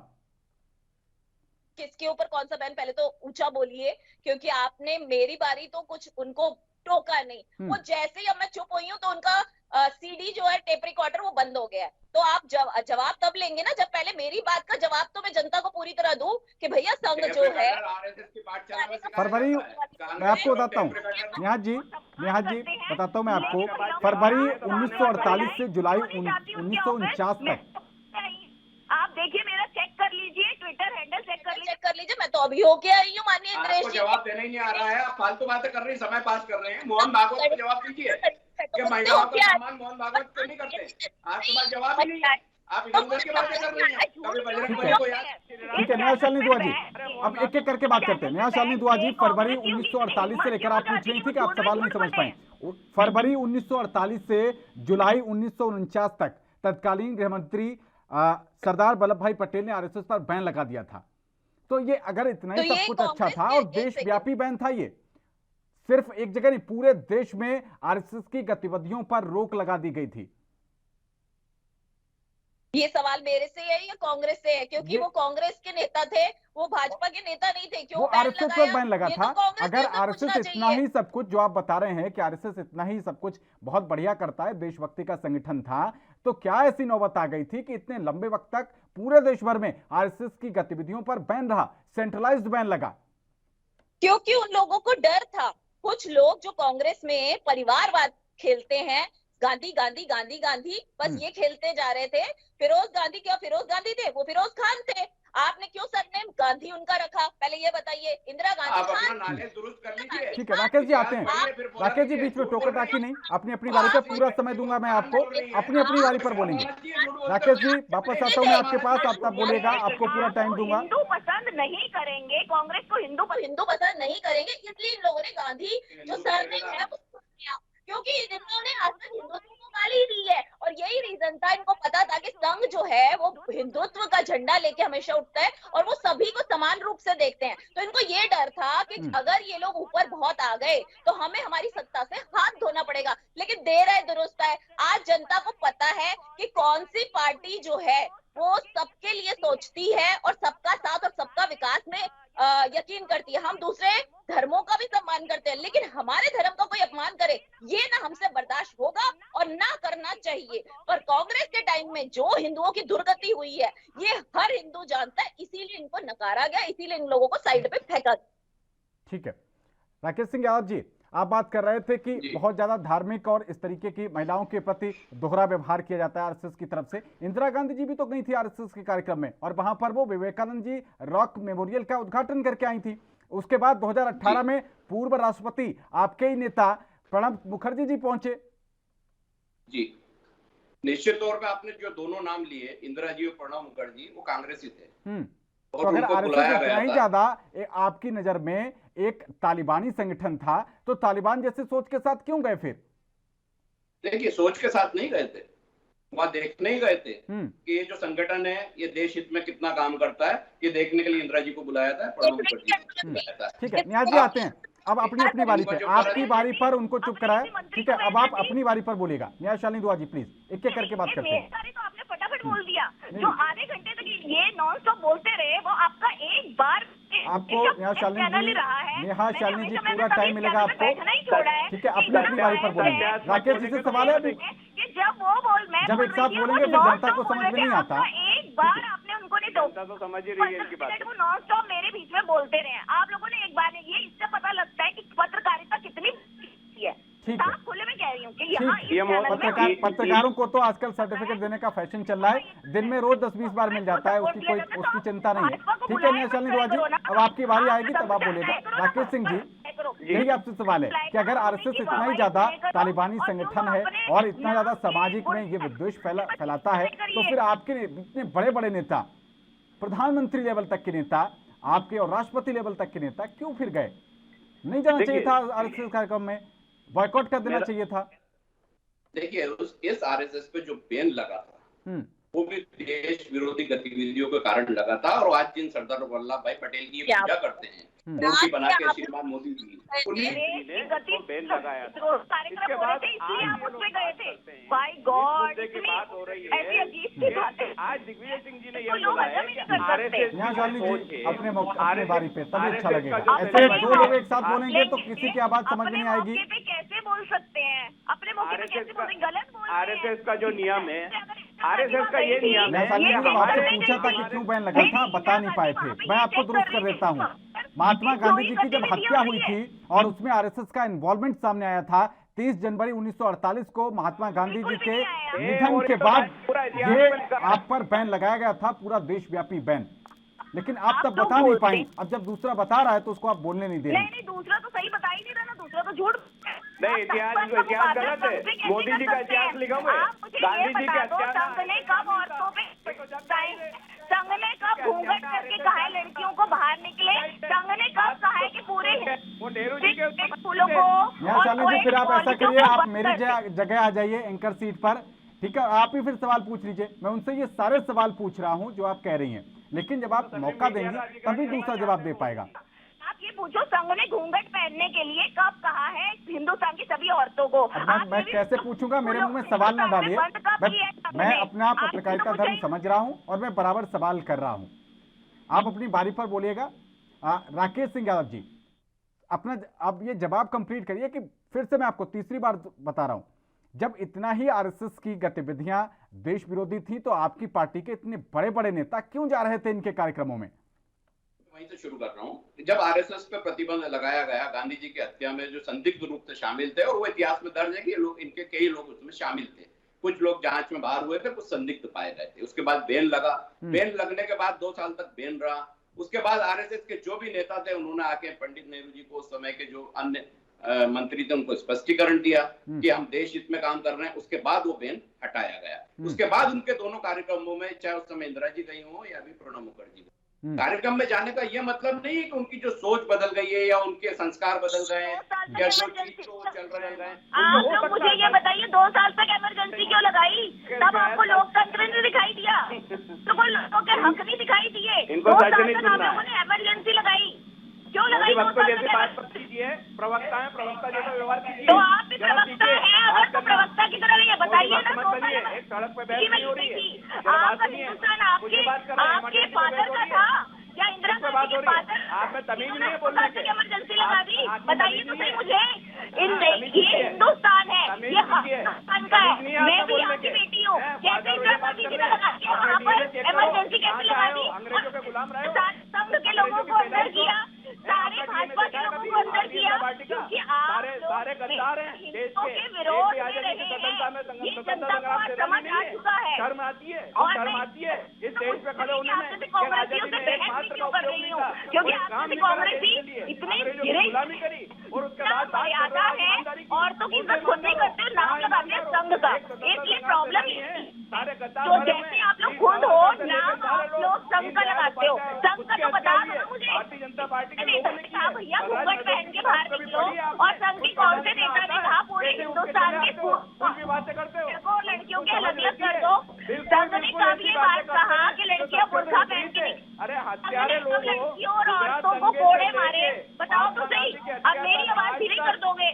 किसके ऊपर कौन सा बैन, पहले तो ऊंचा बोलिए, क्योंकि आपने मेरी बारी तो कुछ उनको टोका नहीं। वो जैसे ही अब मैं चुप हुई हूँ तो उनका सीडी जो है टेप रिकॉर्डर वो बंद हो गया है। तो आप जवाब तब लेंगे ना जब पहले मेरी बात का जवाब तो मैं जनता को पूरी तरह दूं कि भैया संघ जो है। फरवरी, मैं आपको बताता हूँ नेहा जी बताता हूँ मैं आपको, फरवरी 1948 से जुलाई 1949 तक। आप देखिए, मेरा चेक कर लीजिए, ट्विटर हैंडल चेक कर लीजिए। मैं तो अभी होके आई हूँ माननीय इंद्रेश जी। जवाब देने ही नहीं आ रहा है, आप फालतू बातें कर रहे हैं, समय पास कर रहे हैं। मोहन भागवत को जवाब दीजिए कि महिलाओं का सम्मान मोहन भागवत क्यों नहीं करते? आपके पास जवाब ही नहीं है, आप इधर उधर की बातें कर रही हैं। कभी बजरंग बली को याद। ठीक है, नेहा शालिनी दुआ जी, अब एक एक करके बात करते हैं। नेहा शालिनी दुआ जी, फरवरी 1948 से लेकर, आप पूछ रही थी कि आप सवाल नहीं समझ पाए। फरवरी 1948 से जुलाई 1949 तक तत्कालीन गृह मंत्री सरदार वल्लभ भाई पटेल ने आरएसएस पर बैन लगा दिया था। तो ये अगर इतना ही सब कुछ अच्छा था और देशव्यापी बैन था, ये सिर्फ एक जगह नहीं, पूरे देश में आरएसएस की गतिविधियों पर रोक लगा दी गई थी। ये सवाल मेरे से है या कांग्रेस से है? क्योंकि वो कांग्रेस के नेता थे, वो भाजपा के नेता नहीं थे। क्यों आरएसएस पर बैन लगा था? अगर तो आरएसएस इतना ही सब कुछ, जो आप बता रहे हैं कि आरएसएस इतना ही सब कुछ बहुत बढ़िया करता है, देशभक्ति का संगठन था, तो क्या ऐसी नौबत आ गई थी कि इतने लंबे वक्त तक पूरे देश भर में आरएसएस की गतिविधियों पर बैन रहा, सेंट्रलाइज्ड बैन लगा? क्योंकि उन लोगों को डर था। कुछ लोग जो कांग्रेस में परिवारवाद खेलते हैं, गांधी गांधी गांधी गांधी, बस ये खेलते जा रहे थे। फिरोज गांधी क्या फिरोज गांधी थे? वो फिरोज खान थे। आपने क्यों सरनेम गांधी उनका रखा, पहले ये बताइए। इंदिरा गांधी खान। ठीक है, राकेश जी आते हैं। राकेश जी बीच में टोकर टाकी नहीं, अपनी अपनी बारी पर पूरा समय दूंगा मैं आपको, अपनी अपनी बारी पर बोलेंगे। राकेश जी वापस आता हूँ मैं आपके पास, आप तब बोलेगा, आपको पूरा टाइम दूंगा। हिंदू पसंद नहीं करेंगे, कांग्रेस को हिंदू पसंद नहीं करेंगे, इसलिए इन लोगों ने गांधी जो सरनेम है वो किया, क्योंकि इन्होंने आज तक हिंदुत्व को गाली दी है। और यही रीजन था, इनको पता था कि संघ जो है वो हिंदुत्व का झंडा लेके हमेशा उठता है और वो सभी को समान रूप से देखते हैं। तो इनको ये डर था कि अगर ये लोग ऊपर बहुत आ गए तो हमें हमारी सत्ता से हाथ धोना पड़ेगा। लेकिन देर है दुरुस्त है, आज जनता को पता है कि कौन सी पार्टी जो है वो सबके लिए सोचती है और सबका साथ और सबका विकास में यकीन करती है। हम दूसरे धर्मों का भी सम्मान करते हैं, लेकिन हमारे धर्म का कोई अपमान करे ये ना हमसे बर्दाश्त होगा और ना करना चाहिए। पर कांग्रेस के टाइम में जो हिंदुओं की दुर्गति हुई है ये हर हिंदू जानता है, इसीलिए इनको नकारा गया, इसीलिए इन लोगों को साइड पे फेंका। ठीक है, राकेश सिंह यादव जी, आप बात कर रहे थे कि बहुत ज्यादा धार्मिक और इस तरीके की महिलाओं के प्रति दोहरा व्यवहार किया जाता है आरएसएस की तरफ से। इंदिरा गांधी जी भी तो गई थी आरएसएस के कार्यक्रम में, और वहां पर वो विवेकानंद जी रॉक मेमोरियल का उद्घाटन करके आई थी। उसके बाद 2018 में पूर्व राष्ट्रपति आपके ही नेता प्रणब मुखर्जी जी पहुंचे। जी, निश्चित तौर पे आपने जो दोनों नाम लिए, इंदिरा जी और प्रणब मुखर्जी, वो कांग्रेसी थे। तो अगर आरएसएस इतना ही ज्यादा आपकी नजर में एक तालिबानी संगठन था, तो तालिबान जैसे सोच के साथ क्यों गए फिर? देखिए, सोच के साथ नहीं गए थे, वहां देखने ही गए थे कि ये जो संगठन है ये देश हित में कितना काम करता है। ये देखने के लिए इंदिरा जी को बुलाया था, प्रणब मुखर्जी को बुलाया था। ठीक है, न्याज जी आते हैं अब अपनी अपनी बारी पे। आपकी बारी पर उनको चुप कराया, ठीक है, अब आप अपनी बारी पर बोलेगा। न्याज शालिनी दुआ जी प्लीज एक एक करके बात करते हैं। तो आपने फटाफट बोल दिया, जो आधे घंटे तक ये नॉन स्टॉप बोलते रहे, वो आपका एक बार आपको नेहा शालिनी जी पूरा टाइम मिलेगा आपको, ठीक है, अपनी अपनी बारी पर बोलेंगे। राकेश जी से सवाल है अभी, जब एक साथ बोलेंगे फिर जनता को समझ में नहीं आता। एक बार आपने उनको नहीं तो समझ ही रही है इनकी बात। वो नॉन स्टॉप मेरे बीच में बोलते रहे, आप लोगों ने एक बार नहीं, ये इससे पता लगता है कि पत्रकारिता कितनी है। ठीक है, खुले में कह रही हूँ कि पत्रकारों को तो आजकल सर्टिफिकेट देने का फैशन चल रहा है, दिन में रोज 10-20 बार मिल जाता है, उसकी चिंता नहीं है। ठीक है नेहा शालिनी दुआ जी, अब आपकी बारी आएगी तब आप बोलेगा। राकेश सिंह जी, यही आपसे सवाल है कि अगर आरएसएस इतना ही ज्यादा तालिबानी संगठन है और इतना ज्यादा सामाजिक में ये विद्वेष फैलाता है, तो फिर आपके इतने बड़े बड़े नेता, प्रधानमंत्री लेवल तक के नेता, आपके और राष्ट्रपति लेवल तक के नेता क्यों फिर गए? नहीं जाना चाहिए था आरएसएस कार्यक्रम में, बॉयकॉट कर देना चाहिए था। देखिए, इस आरएसएस पे जो बैन लगा था वो भी देश विरोधी गतिविधियों के कारण लगा था। और आज जिन सरदार वल्लभ भाई पटेल की पूजा करते हैं, मूर्ति बना के श्रीमान मोदी जी, उन्हीं ने बैन लगाया था। इसके बाद आप उस पे गए थे। बाय गॉड, की बात हो रही है। आज दिग्विजय सिंह जी ने ये बोला है कि आरएसएस नेहा शालिनी जी अपने बारी पे तब अच्छा लगेगा। ऐसे दो लोग एक साथ बोलेंगे तो किसी की आवाज समझ में नहीं आएगी। कैसे बोल सकते हैं अपने मौके पे, कैसे बोल सकते? गलत बोल रहे हैं। आरएसएस का जो नियम है, आरएसएस का ये नियम है। आपसे पूछा था कि क्यों बैन लगा था, बता नहीं पाए थे, मैं आपको दुरुस्त कर देता हूँ। महात्मा गांधी जी की जब हत्या हुई थी और उसमें आरएसएस का इन्वॉल्वमेंट सामने आया था, 30 जनवरी 1948 को महात्मा गांधी जी के निधन के बाद ये आप पर बैन लगाया गया था, पूरा देशव्यापी बैन, लेकिन आप तब बता नहीं पाई। अब जब दूसरा बता रहा है तो उसको आप बोलने नहीं दे रहे। नहीं, दूसरा तो सही बता ही नहीं रहा ना, दूसरा तो झूठ। नहीं, इतिहास गलत है। मोदी जी का इतिहास लिखा हुआ है, गांधी जी का संघ ने कब औरतों पे, संघ ने कब घूंघट करके कहा है लड़कियों को बाहर निकले, संघ ने कब कहा है कि पूरे वो नेहरू जी के फूलों को। नेहा शालिनी जी, फिर आप ऐसा करिए, आप मेरी जगह आ जाइए एंकर सीट पर, ठीक है, आप ही फिर सवाल पूछ लीजिए। मैं उनसे ये सारे सवाल पूछ रहा हूँ जो आप कह रही हैं, लेकिन जब आप मौका देंगे तभी दूसरा जवाब दे पाएगा। आप ये पूछो, संघ ने घूंघट पहनने के लिए कब कहा है हिंदुस्तान की सभी औरतों को? मैं कैसे पूछूंगा, मेरे मुंह में सवाल ना डालिए। मैं अपना पत्रकारिता धर्म समझ रहा हूं और मैं बराबर सवाल कर रहा हूं। आप अपनी बारी पर बोलिएगा। राकेश सिंह यादव जी, अपना अब ये जवाब कंप्लीट करिए कि फिर से मैं आपको तीसरी बार बता रहा हूं, जब इतना ही आरएसएस की गतिविधियां देश विरोधी थी तो आपकी पार्टी के इतने बड़े बड़े नेता क्यों जा रहे थे इनके कार्यक्रमों में? वहीं से शुरू कर रहा हूँ। जब आरएसएस पे प्रतिबंध लगाया गया, गांधी जी की हत्या में जो संदिग्ध रूप से शामिल थे, और वो इतिहास में दर्ज है कि लोग, इनके कई लोग उसमें शामिल थे, कुछ लोग जांच में बाहर हुए थे, कुछ संदिग्ध पाए गए थे। उसके बाद बैन लगा, बैन लगने के बाद 2 साल तक बैन रहा। उसके बाद आरएसएस के जो भी नेता थे उन्होंने आके पंडित नेहरू जी को, उस समय के जो अन्य मंत्री थे उनको स्पष्टीकरण दिया कि हम देश हित में काम कर रहे हैं। उसके बाद वो बैन हटाया गया। उसके बाद उनके दोनों कार्यक्रमों में, चाहे उस समय इंदिरा जी गई हो या अभी प्रणब मुखर्जी, कार्यक्रम में जाने का ये मतलब नहीं है कि उनकी जो सोच बदल गई है या उनके संस्कार बदल गए हैं या जो चीज चल रहे हैं। आप लोग मुझे ये बताइए, 2 साल तक इमरजेंसी क्यों लगाई? तब आपको लोकतंत्र नहीं दिखाई दिया, तो कोई लोगों के हक नहीं दिखाई दिए। 2 साल तक आप लोगों ने इमरजेंसी लगाई, क्यों लगाई? प्रवक्ता है, प्रवक्ता जैसा व्यवहार कीजिए। तो आप भी प्रवक्ता हैं, अगर तो प्रवक्ता की तरह ये बताइए ना। एक सड़क पे बैठ नहीं हो रही है, आपका हिंदुस्तान आपके फादर का था या इंदिरा गांधी के फादर? आप में तमीज नहीं है बोलने की। इमरजेंसी लगा दी, बताइए तो सही मुझे। ये हिंदुस्तान है, ये हिंदुस्तान का है, मैं भी आपकी बेटी हूँ। कैसे इंदिरा गांधी जी ने लगा दिया वहाँ पर इमरजेंसी, कैसे लगा दी? अंग्रेजों के गुलाम रहे हो, संघ के लोगों को अंदर किया, सारे भाजपा के लोगों को अंदर किया, क्योंकि आप सारे गद्दार हैं देश के विरोध में रहे हैं। ये जनता को आज समझ आ चुका है। शर्म आती है, शर्म आती है इस देश पे खड़े होने में। कांग्रेसियों से बहस भी क्यों कर रही हूँ? क्योंकि आपने कांग्रेसी इतने गुलामी करी और उसके बाद मर्यादा है, औरतों की इज्जत खुद नहीं करते, नाम लगाते हैं संघ का। इसलिए प्रॉब्लम ये तो जैसे आप लोग खुद हो नाम आप लोग संघ का लगाते हो, संघ का तो बता दो ना मुझे। भारतीय जनता पार्टी के नेता ने कहा भैया घूंघट पहन के बाहर निकलो, और संघ के कौन से नेता ने कहा पूरे हिंदुस्तान के बातें करते हो को लड़कियों के अलग अलग कर दो। संघ ने कब ये बात कहा कि लड़कियां बुर्का पहन के अरे हत्यारे लोग लड़कियों और औरतों को कोड़े मारे, बताओ तो सही। अब मेरी आवाज धीरे कर दोगे,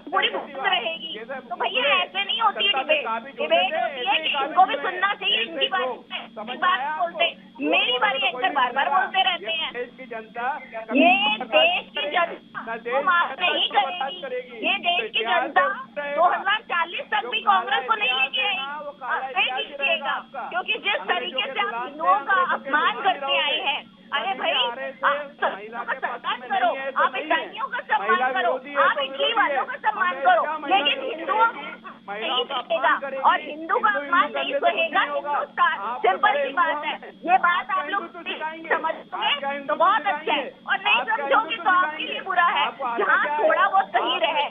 पूरी भूख रहेगी। तो भैया ऐसे नहीं होती है डिबेट। डिबेट होती है कि इनको भी सुनना चाहिए, इनकी बात बोलते, मेरी बारी एंकर बार बार बोलते रहते हैं। देश की जनता, ये देश की जनता को माफ नहीं करेगी। ये देश की जनता 2040 तक भी कांग्रेस को नहीं लेके आएगी, क्योंकि जिस तरीके से आप हिंदुओं का अपमान करते आए हैं। अरे भाई आप सम्मान करो, आप ईसाइयों का सम्मान करो, आप इटली वालों का सम्मान करो, लेकिन हिंदुओं नहीं सहेगा और हिंदू का अपमान नहीं सहेगा हिंदुस्तान। सिंपल सी बात है। ये बात आप लोग समझोगे तो बहुत अच्छा है, और नहीं समझोगे तो आपके लिए बुरा है। जहाँ थोड़ा बहुत सही रहे,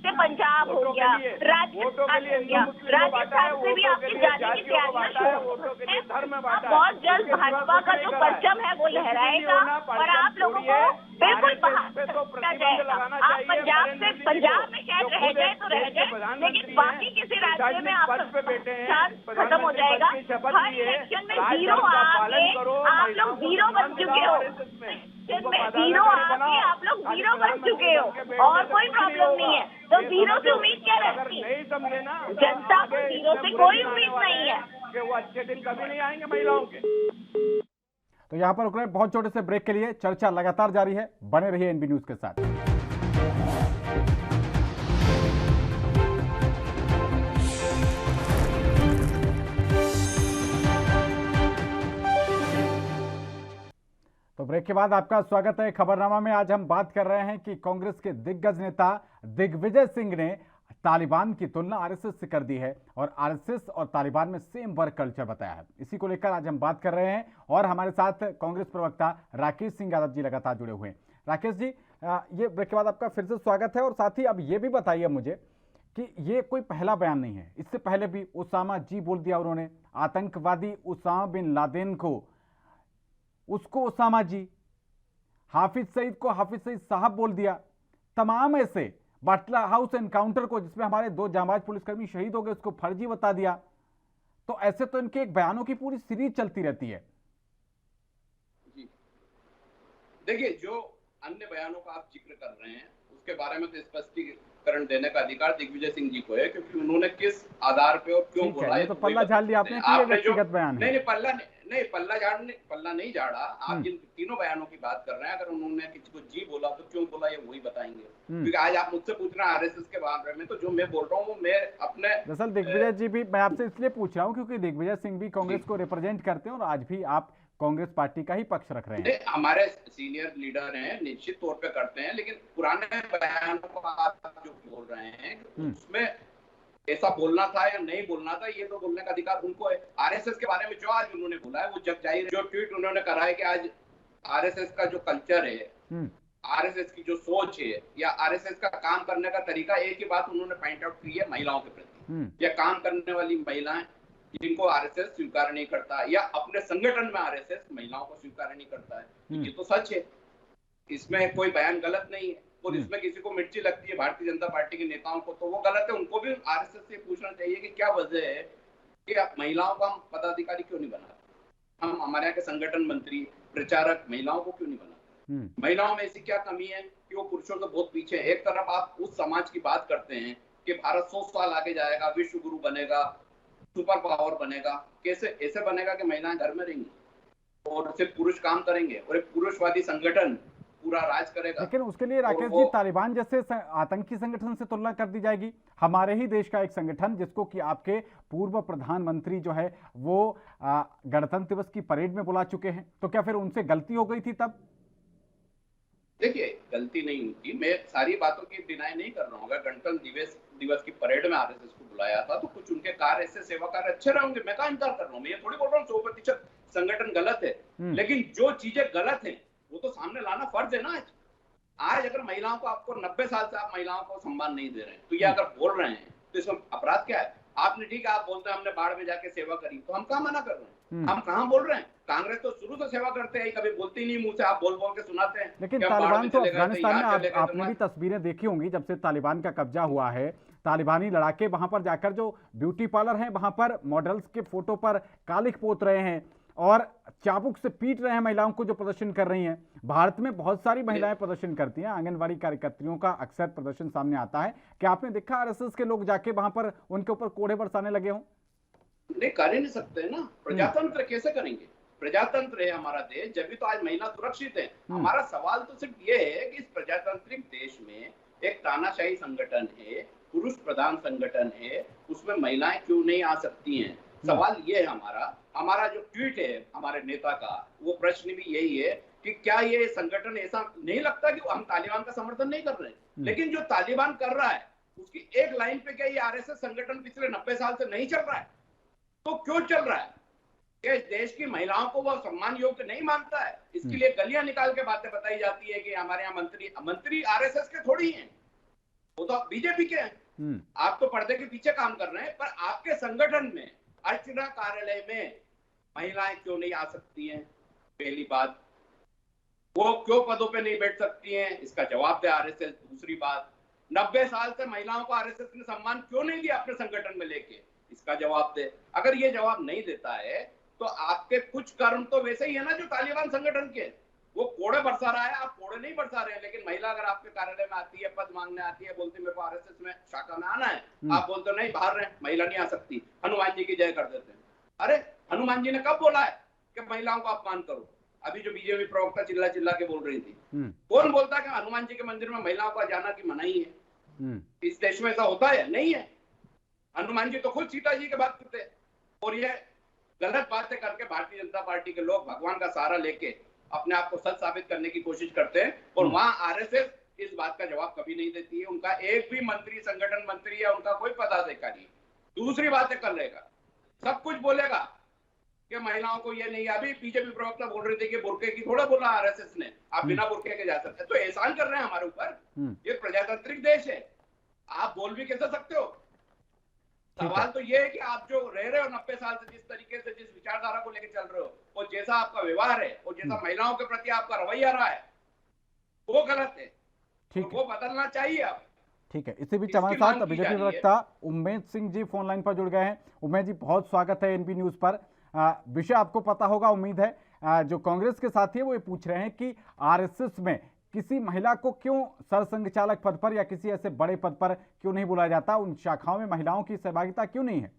पंजाब हो गया, राजस्थान हो गया, राजस्थान से भी आपकी जाने की तैयारियां शुरू हो गई हैं। बहुत जल्द भाजपा का जो परचम है वो लहराएगा और आप लोगों को बिल्कुल बाहर जाएगा। आप पंजाब में शायद रह जाए तो रह जाए, लेकिन बाकी किसी राज्य में आपका खत्म हो जाएगा। हर इलेक्शन में जीरो आके आप लोग जीरो बन चुके हो, जीरो आके आप लोग जीरो बन चुके हो, और कोई प्रॉब्लम नहीं है। तो जीरो से उम्मीद क्या रहती है? जनता को जीरो से कोई उम्मीद नहीं है कि वो अच्छे दिन कभी नहीं आएंगे महिलाओं के। तो यहाँ पर रुक रहे हैं बहुत छोटे से ब्रेक के लिए। चर्चा लगातार जारी है, बने रहिए एनबी न्यूज के साथ। तो ब्रेक के बाद आपका स्वागत है खबरनामा में। आज हम बात कर रहे हैं कि कांग्रेस के दिग्गज नेता दिग्विजय सिंह ने तालिबान की तुलना आरएसएस से कर दी है और आरएसएस और तालिबान में सेम वर्क कल्चर बताया है। इसी को लेकर आज हम बात कर रहे हैं और हमारे साथ कांग्रेस प्रवक्ता राकेश सिंह यादव जी लगातार जुड़े हुए हैं। राकेश जी, ये ब्रेक के बाद आपका फिर से स्वागत है, और साथ ही अब ये भी बताइए मुझे कि ये कोई पहला बयान नहीं है। इससे पहले भी उसामा जी बोल दिया उन्होंने, आतंकवादी उसामा बिन लादेन को उसको उसामा जी, हाफिज सईद को हाफिज सईद साहब बोल दिया। तमाम ऐसे बाटला हाउस एनकाउंटर को जिसमें हमारे 2 जांबाज पुलिसकर्मी शहीद हो गए उसको फर्जी बता दिया। तो ऐसे तो इनके एक बयानों की पूरी सीरीज चलती रहती है। जी देखिए, जो अन्य बयानों का आप जिक्र कर रहे हैं उसके बारे में तो स्पष्टीकरण देने का अधिकार दिग्विजय सिंह जी को है, क्योंकि उन्होंने किस आधार पे और क्यों बोला है। तो पल्ला झाड़ लिया आपने कि ये व्यक्तिगत बयान है? नहीं, पल्ला नहीं झाड़ा। आप जिन तीनों बयानों की बात कर रहे हैं, अगर उन्होंने किसी को जी बोला तो क्यों बोला ये वही बताएंगे। क्योंकि आज आप मुझसे पूछ रहे हैं आरएसएस के बारे में, तो जो मैं बोल रहा हूँ वो मैं अपने दरअसल दिग्विजय जी भी मैं आपसे इसलिए पूछ रहा हूँ क्योंकि दिग्विजय सिंह भी कांग्रेस को रिप्रेजेंट करते हैं और आज भी आप कांग्रेस पार्टी का ही पक्ष रख रहे हैं। हमारे सीनियर लीडर हैं, निश्चित तौर पे करते हैं, लेकिन पुराने बयानों को आप जो बोल रहे हैं उसमें ऐसा बोलना था या नहीं बोलना था, ये तो बोलने का अधिकार उनको है। आरएसएस के बारे में जो आज उन्होंने बोला है वो जग जाहिर, जो ट्वीट उन्होंने करा है कि आज आरएसएस का जो कल्चर है, आरएसएस की जो सोच है या आरएसएस का काम करने का तरीका, एक ही बात उन्होंने पॉइंट आउट की है महिलाओं के प्रति। या काम करने वाली महिलाएं जिनको आरएसएस स्वीकार नहीं करता या अपने संगठन में आरएसएस महिलाओं को स्वीकार नहीं करता है, ये तो सच है, इसमें कोई बयान गलत नहीं है। और इसमें किसी को मिर्ची लगती है भारतीय जनता पार्टी के नेताओं को तो वो गलत है। उनको भी आरएसएस से पूछना चाहिए कि क्या वजह है कि महिलाओं को हम पदाधिकारी क्यों नहीं बनाते, हम हमारे यहाँ के संगठन मंत्री प्रचारक महिलाओं को क्यों नहीं बनाते। महिलाओं में ऐसी क्या कमी है कि वो पुरुषों से बहुत पीछे है। एक तरफ आप उस समाज की बात करते हैं कि भारत 100 साल आगे जाएगा, विश्व गुरु बनेगा, सुपर पावर बनेगा। कैसे ऐसे बनेगा कि महिलाएं घर में रहेंगी और सिर्फ पुरुष काम करेंगे और एक पुरुषवादी संगठन पूरा राज करेगा। लेकिन उसके लिए राकेश जी तालिबान जैसे आतंकी संगठन से तुलना कर दी जाएगी। हमारे ही देश का एक संगठन जिसको कि आपके पूर्व प्रधानमंत्री जो है वो गणतंत्र दिवस की परेड में बुला चुके हैं, तो क्या फिर उनसे गलती हो गई थी तब? देखिए, गलती नहीं हुई थी, मैं सारी बातों की डिनाई नहीं कर रहा हूँ। अगर गणतंत्र दिवस की परेड में आरएसएस को बुलाया था तो कुछ उनके कार्य ऐसे सेवा कार्य अच्छे रहे होंगे, मैं कहाँ इनकार कर रहा हूँ। मैं ये थोड़ी बोल रहा हूँ 100% संगठन गलत है, लेकिन जो चीजें गलत है वो तो सामने लाना फर्ज है ना। आज अगर महिलाओं को, आपको 90 साल से आप महिलाओं को सम्मान नहीं दे रहे हैं, तो ये अगर बोल रहे हैं तो इसमें अपराध क्या है? आपने ठीक है, आप बोलते हैं हमने बाढ़ में जाके सेवा करी, तो हम कहाँ मना कर रहे हैं? हम कहाँ बोल रहे हैं? कांग्रेस तो शुरू से सेवा करते हैं, कभी बोलती नहीं मुंह से, आप बोल बोल के सुनाते हैं। लेकिन तालिबान तो अफगानिस्तान में आपने भी तस्वीरें देखी होंगी, जब से तालिबान का कब्जा हुआ है, तालिबानी लड़ाके वहां पर जाकर जो ब्यूटी पार्लर हैं वहां पर मॉडल्स के फोटो पर कालिख पोत रहे हैं और चाबुक से पीट रहे हैं महिलाओं को जो प्रदर्शन कर रही हैं। भारत में बहुत सारी महिलाएं प्रदर्शन करती हैं, आंगनवाड़ी कार्यकर्तियों का अक्सर प्रदर्शन सामने आता है। क्या आपने देखा आरएसएस के लोग जाके वहां पर उनके ऊपर कोड़े बरसाने लगे हों? नहीं, कर ही नहीं सकते ना। प्रजातंत्र कैसे करेंगे? प्रजातंत्र है हमारा देश, जब भी तो आज महिला सुरक्षित है। हमारा सवाल तो सिर्फ ये है कि इस प्रजातांत्रिक देश में एक तानाशाही संगठन है, पुरुष प्रधान संगठन है, उसमें महिलाएं क्यों नहीं आ सकती हैं? सवाल ये है हमारा जो ट्वीट है हमारे नेता का, वो प्रश्न भी यही है कि क्या ये संगठन, ऐसा नहीं लगता कि हम तालिबान का समर्थन नहीं कर रहे, लेकिन जो तालिबान कर रहा है उसकी एक लाइन पे क्या ये आरएसएस संगठन पिछले 90 साल से नहीं चल रहा है? तो क्यों चल रहा है? क्या इस देश की महिलाओं को वह सम्मान योग्य नहीं मानता है? इसके लिए गलियां निकाल के बातें बताई जाती है कि हमारे यहाँ मंत्री आरएसएस के थोड़ी हैं, वो तो बीजेपी के हैं। आप तो पर्दे के पीछे काम कर रहे हैं, पर आपके संगठन में अर्चना कार्यालय में महिलाएं क्यों नहीं आ सकती हैं? पहली बात, वो क्यों पदों पे नहीं बैठ सकती हैं? इसका जवाब दे आरएसएस। दूसरी बात, 90 साल से महिलाओं को आरएसएस ने सम्मान क्यों नहीं दिया अपने संगठन में लेके? इसका जवाब दे। अगर ये जवाब नहीं देता है तो आपके कुछ कर्म तो वैसे ही है ना जो तालिबान संगठन के, वो कोड़े बरसा रहा है, आप कोड़े नहीं बरसा रहे हैं। लेकिन महिला अगर आपके कार्यालय में आती है, पद मांगने आती है, बोलती है मेरे को आरएसएस में शाखा में आना है, आप बोलते हो नहीं बाहर रहे, महिला नहीं आ सकती, हनुमान जी की जय कर देते हैं। अरे हनुमान जी ने कब बोला है कि महिलाओं को अपमान करो? अभी जो बीजेपी प्रवक्ता चिल्ला चिल्ला के बोल रही थी, कौन बोलता कि हनुमान जी के मंदिर में महिलाओं का जाना की मनाही है? इस देश में ऐसा होता है? नहीं है। हनुमान जी तो खुद सीता जी के बात करते, और ये गलत बातें करके भारतीय जनता पार्टी के लोग भगवान का सहारा लेके अपने आप को सच साबित करने की कोशिश करते हैं, और वहां आरएसएस इस बात का जवाब कभी नहीं देती है। उनका एक भी मंत्री, संगठन मंत्री या उनका कोई पदाधिकारी दूसरी बातें कर लेगा, सब कुछ बोलेगा कि महिलाओं को ये नहीं। अभी बीजेपी प्रवक्ता बोल रहे थे कि बुर्के की थोड़ा बोला आरएसएस ने, आप बिना बुर्के के जा सकते हैं, तो एहसान कर रहे हैं हमारे ऊपर। ये प्रजातांत्रिक देश है, आप बोल भी कैसे सकते हो? सवाल तो ये है कि आप जो रह रहे हो 90 साल से, जिस तरीके से, जिस विचारधारा को लेकर चल रहे हो, और जैसा आपका व्यवहार है और जैसा महिलाओं के प्रति आपका रवैया रहा है, वो गलत है। तो वो बदलना चाहिए अब। ठीक है, इसी बीच हमारे साथ बीजेपी प्रवक्ता उम्मेद सिंह जी फोन लाइन पर जुड़ गए हैं। उम्मेद जी, बहुत स्वागत है एनपी न्यूज पर। विषय आपको पता होगा, उम्मीद है। जो कांग्रेस के साथी है वो ये पूछ रहे हैं कि आरएसएस में किसी महिला को क्यों सरसंघचालक पद पर या किसी ऐसे बड़े पद पर क्यों नहीं बुलाया जाता? उन शाखाओं में महिलाओं की सहभागिता क्यों नहीं है?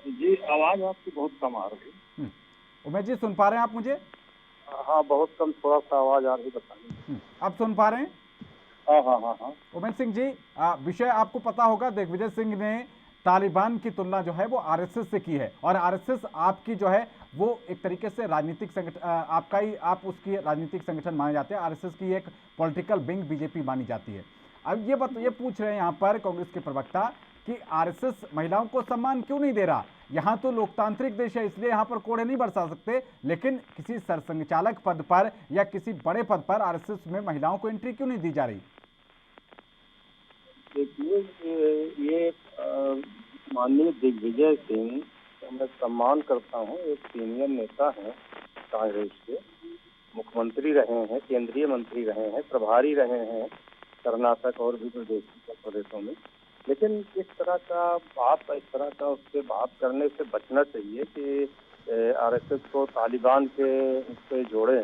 जी, आवाज आपकी बहुत कम आ रही है। उमेश जी, सुन पा रहे हैं आप मुझे? हाँ, बहुत कम, थोड़ा सा आवाज आ रही, बताइए। अब सुन पा रहे हैं? हाँ। उमेश सिंह जी, विषय आपको पता होगा, दिग्विजय सिंह ने तालिबान की तुलना जो है वो आरएसएस से की है, और आरएसएस आपकी जो है वो एक तरीके से राजनीतिक संगठन, आप उसकी राजनीतिक संगठन माने जाते हैं। आरएसएस की एक पॉलिटिकल विंग बीजेपी मानी जाती है। अब ये पूछ रहे हैं यहाँ पर कांग्रेस के प्रवक्ता कि आरएसएस महिलाओं को सम्मान क्यों नहीं दे रहा? यहाँ तो लोकतांत्रिक देश है, इसलिए यहाँ पर कोड़े नहीं बरसा सकते, लेकिन किसी सरसंघचालक पद पर या किसी बड़े पद पर आरएसएस में महिलाओं को एंट्री क्यों नहीं दी जा रही? देखिए, ये माननीय दिग्विजय सिंह, मैं सम्मान करता हूँ, एक सीनियर नेता हैं कांग्रेस के, मुख्यमंत्री रहे हैं, केंद्रीय मंत्री रहे हैं, प्रभारी रहे हैं कर्नाटक और भी प्रदेशों में। लेकिन इस तरह का उससे बात करने से बचना चाहिए कि आरएसएस को तालिबान के उससे जोड़े,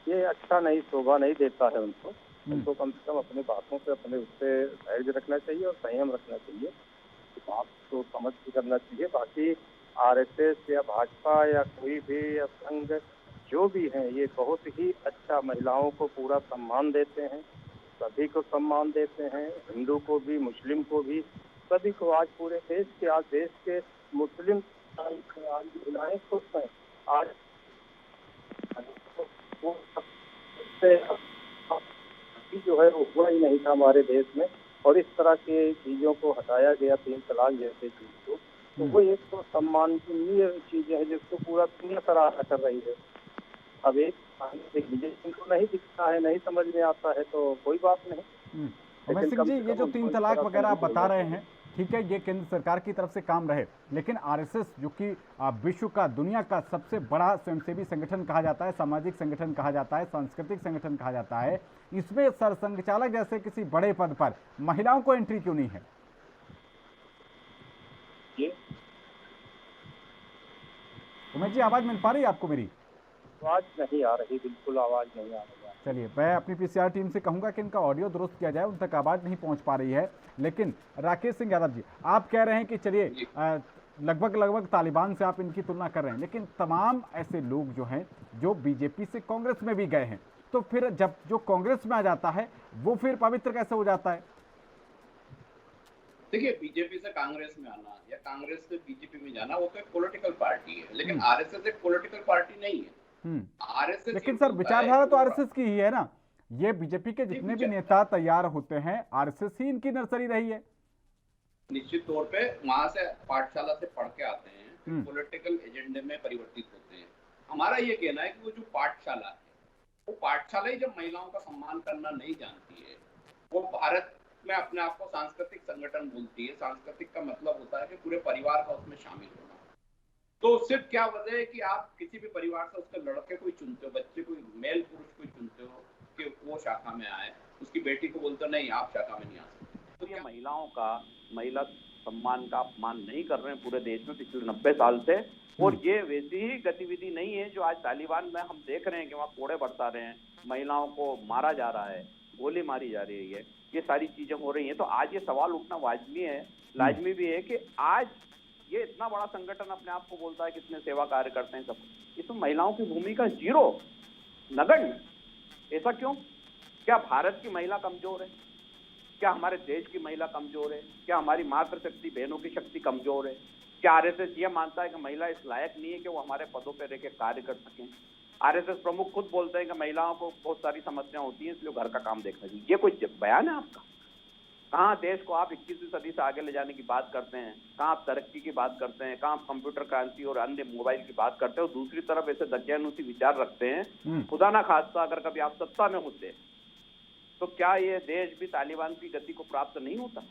ये अच्छा नहीं, शोभा नहीं देता है उनको। उनको कम से कम अपनी बातों से, अपने उससे धैर्य रखना चाहिए और संयम रखना चाहिए, बात को समझ के करना चाहिए। बाकी आरएसएस या भाजपा या कोई भी या संघ जो भी है, ये बहुत ही अच्छा महिलाओं को पूरा सम्मान देते हैं, सभी को सम्मान देते हैं, हिंदू को भी, मुस्लिम को भी, सभी को। आज पूरे देश के मुस्लिम महिलाएं खुश हैं। आज वो जो है वो हुआ ही नहीं था हमारे देश में, और इस तरह के चीजों को हटाया गया, 3 तलाक जैसे चीज को, तो वो एक तो सम्माननीय चीजें हैं जिसको पूरा दुनिया सराहना कर रही है। अब एक विजय सिंह को नहीं दिखता है, नहीं समझ में आता है, तो कोई बात नहीं, उमेश सिंह जी, ये जो 3 तलाक वगैरह आप बता रहे हैं, ठीक है, ये केंद्र सरकार की तरफ से काम रहे, लेकिन आरएसएस जो कि विश्व का, दुनिया का सबसे बड़ा स्वयंसेवी संगठन कहा जाता है, सामाजिक संगठन कहा जाता है, सांस्कृतिक संगठन कहा जाता है, इसमें सरसंघचालक जैसे किसी बड़े पद पर महिलाओं को एंट्री क्यों नहीं है? उमेश जी, आवाज मिल पा रही है आपको मेरी? आवाज नहीं आ रही, बिल्कुल आवाज नहीं आ रही। चलिए, मैं अपनी पीसीआर टीम से कहूंगा कि इनका ऑडियो दुरुस्त किया जाए, उन तक आवाज नहीं पहुंच पा रही है। लेकिन राकेश सिंह यादव जी, आप कह रहे हैं कि चलिए लगभग तालिबान से आप इनकी तुलना कर रहे हैं, लेकिन तमाम ऐसे लोग जो हैं जो बीजेपी से कांग्रेस में भी गए हैं, तो फिर जब जो कांग्रेस में आ जाता है वो फिर पवित्र कैसे हो जाता है? देखिए, बीजेपी से कांग्रेस में आना या कांग्रेस से बीजेपी में जाना वो तो एक पॉलिटिकल पार्टी है, लेकिन आरएसएस एक पॉलिटिकल पार्टी नहीं है। आरएसएस, लेकिन सर विचारधारा तो आरएसएस की ही है ना। ये बीजेपी के जितने भी नेता तैयार होते हैं, आरएसएस ही इनकी नर्सरी रही है। निश्चित तौर पे वहां से पाठशाला से पढ़ के आते हैं, पॉलिटिकल एजेंडे में परिवर्तित होते हैं। हमारा ये कहना है कि वो जो पाठशाला है, वो पाठशाला ही जब महिलाओं का सम्मान करना नहीं जानती है, वो भारत में अपने आप को सांस्कृतिक संगठन बोलती है। सांस्कृतिक का मतलब होता है कि पूरे परिवार का उसमें शामिल होना। तो सिर्फ क्या वजह है कि आप किसी भी परिवार से उसके लड़के को ही चुनते हो, बच्चे को, मेल पुरुष को ही चुनते हो कि वो शाखा में आए, उसकी बेटी को बोलते हो नहीं आप शाखा में नहीं आ सकते। तो ये महिलाओं का, महिला सम्मान का अपमान नहीं कर रहे हैं पूरे देश में पिछले 90 साल से। और ये वैसी ही गतिविधि नहीं है जो आज तालिबान में हम देख रहे हैं कि वहाँ कोड़े बरसा रहे हैं, महिलाओं को मारा जा रहा है, गोली मारी जा रही है, ये सारी चीजें हो रही हैं। तो आज ये सवाल उठना लाजमी भी है कि आज ये इतना बड़ा संगठन अपने आप को बोलता है कितने सेवा कार्य करते हैं, सब इसमें महिलाओं की भूमिका जीरो, नगण्य। ऐसा क्यों? क्या भारत की महिला कमजोर है? क्या हमारे देश की महिला कमजोर है? क्या हमारी मातृशक्ति, बहनों की शक्ति कमजोर है? क्या आरएसएस ये मानता है कि महिला इस लायक नहीं है कि वो हमारे पदों पर रह के कार्य कर सकें? आरएसएस प्रमुख खुद बोलते हैं कि महिलाओं को बहुत सारी समस्याएं होती हैं, इसलिए घर का काम देखना चाहिए। ये कोई बयान है आपका? कहाँ देश को आप 21वीं सदी से आगे ले जाने की बात करते हैं, कहाँ आप तरक्की की बात करते हैं, कहाँ आप कंप्यूटर क्रांति और अन्य मोबाइल की बात करते हैं, और दूसरी तरफ ऐसे दज्जानुसी विचार रखते हैं। खुदा ना खास्ता अगर कभी आप सत्ता में होते तो क्या ये देश भी तालिबान की गति को प्राप्त नहीं होता?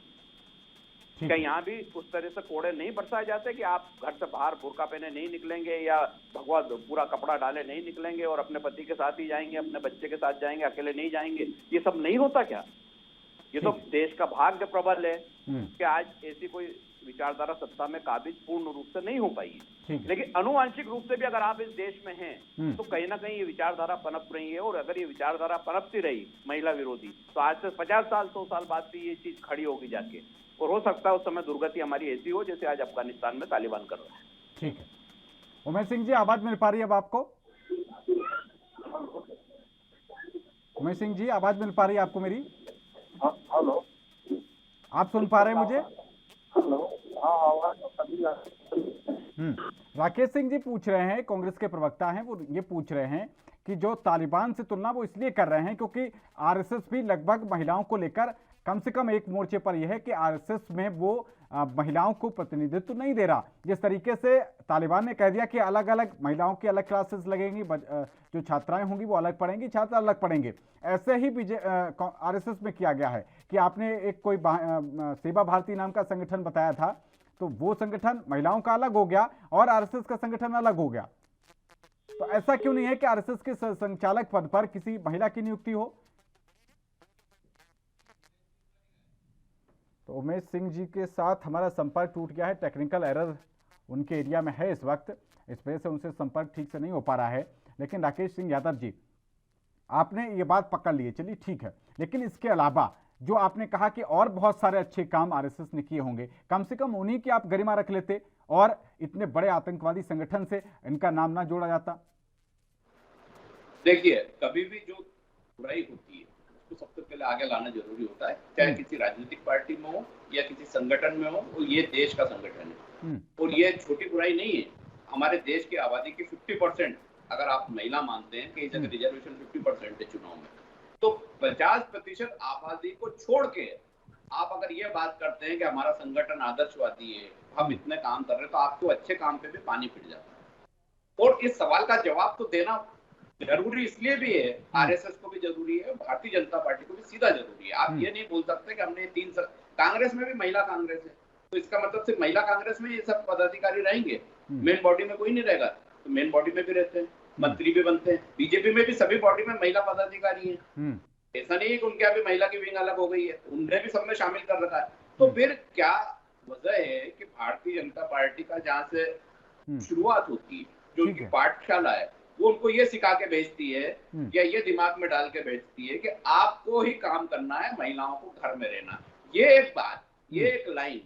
क्या यहाँ भी उस तरह से कोड़े नहीं बरसाए जाते कि आप घर से बाहर बुर्का पहने नहीं निकलेंगे या भगवा पूरा कपड़ा डाले नहीं निकलेंगे और अपने पति के साथ ही जाएंगे, अपने बच्चे के साथ जाएंगे, अकेले नहीं जाएंगे? ये सब नहीं होता क्या? ये तो देश का भाग्य प्रबल है कि आज ऐसी कोई विचारधारा सत्ता में काबिज पूर्ण रूप से नहीं हो पाई है। लेकिन अनुवांशिक रूप से भी अगर आप इस देश में हैं तो कहीं ना कहीं ये विचारधारा पनप रही है। और अगर ये विचारधारा पनपती रही महिला विरोधी, तो आज से 50 साल 100 साल बाद भी ये चीज खड़ी होगी जाके, और हो सकता है उस समय दुर्गति हमारी ऐसी हो जैसे आज अफगानिस्तान में तालिबान कर रहा है। ठीक है, उमेश सिंह जी, आवाज मिल पा रही है अब आपको? उमेश सिंह जी, आवाज मिल पा रही है आपको मेरी? हेलो, आप सुन पा रहे हैं मुझे? हेलो, हाँ, आवाज अभी आ रही। राकेश सिंह जी पूछ रहे हैं, कांग्रेस के प्रवक्ता हैं, वो ये पूछ रहे हैं कि जो तालिबान से तुलना वो इसलिए कर रहे हैं क्योंकि आरएसएस भी लगभग महिलाओं को लेकर कम से कम एक मोर्चे पर यह है कि आरएसएस में वो महिलाओं को प्रतिनिधित्व नहीं दे रहा। जिस तरीके से तालिबान ने कह दिया कि अलग अलग महिलाओं की अलग क्लासेस लगेंगी, जो छात्राएं होंगी वो अलग पढ़ेंगी, छात्र अलग पढ़ेंगे, ऐसे ही आरएसएस में किया गया है कि आपने एक कोई सेवा भारती नाम का संगठन बताया था, तो वो संगठन महिलाओं का अलग हो गया और आरएसएस का संगठन अलग हो गया। तो ऐसा क्यों नहीं है कि आरएसएस के संचालक पद पर किसी महिला की नियुक्ति हो? तो उमेश सिंह जी के साथ हमारा संपर्क टूट गया है, टेक्निकल एरर उनके एरिया में है इस वक्त, इस वजह से उनसे संपर्क ठीक से नहीं हो पा रहा है। लेकिन राकेश सिंह यादव जी, आपने ये बात पकड़ ली है, चलिए ठीक है, लेकिन इसके अलावा जो आपने कहा कि और बहुत सारे अच्छे काम आरएसएस ने किए होंगे, कम से कम उन्हीं की आप गरिमा रख लेते और इतने बड़े आतंकवादी संगठन से इनका नाम ना जोड़ा जाता। देखिए, कभी भी जो बुराई होती है उसको सबसे पहले आगे लाना जरूरी होता है, चाहे किसी राजनीतिक पार्टी में हो या किसी संगठन में हो, और ये देश का संगठन है और ये छोटी बुराई नहीं है। हमारे देश की आबादी की 50% अगर आप महिला मानते हैं कि जगह रिजर्वेशन 50% है चुनाव में, तो 50% आबादी को छोड़ के आप अगर ये बात करते हैं कि हमारा संगठन आदर्शवादी है, हम इतने काम कर रहे हैं, तो आपको अच्छे काम पे भी पानी फिर जाता है। और इस सवाल का जवाब तो देना जरूरी इसलिए भी है, आरएसएस को भी जरूरी है, भारतीय जनता पार्टी को भी सीधा जरूरी है। आप ये नहीं बोल सकते कि हमने कांग्रेस में भी महिला कांग्रेस है, तो इसका मतलब सिर्फ महिला कांग्रेस में ये सब पदाधिकारी रहेंगे, मेन बॉडी में कोई नहीं रहेगा। तो मेन बॉडी में भी रहते हैं, मंत्री भी बनते हैं। बीजेपी में भी सभी बॉडी में महिला पदाधिकारी हैं। ऐसा नहीं है कि उनके अभी महिला की विंग अलग हो गई है, उन्हें भी सब में शामिल कर रखा है। तो फिर क्या वजह है कि भारतीय जनता पार्टी का जहाँ से शुरुआत होती है, जो उनकी पाठशाला है, वो उनको ये सिखा के भेजती है या ये दिमाग में डाल के भेजती है कि आपको ही काम करना है, महिलाओं को घर में रहना। ये एक बात, ये एक लाइन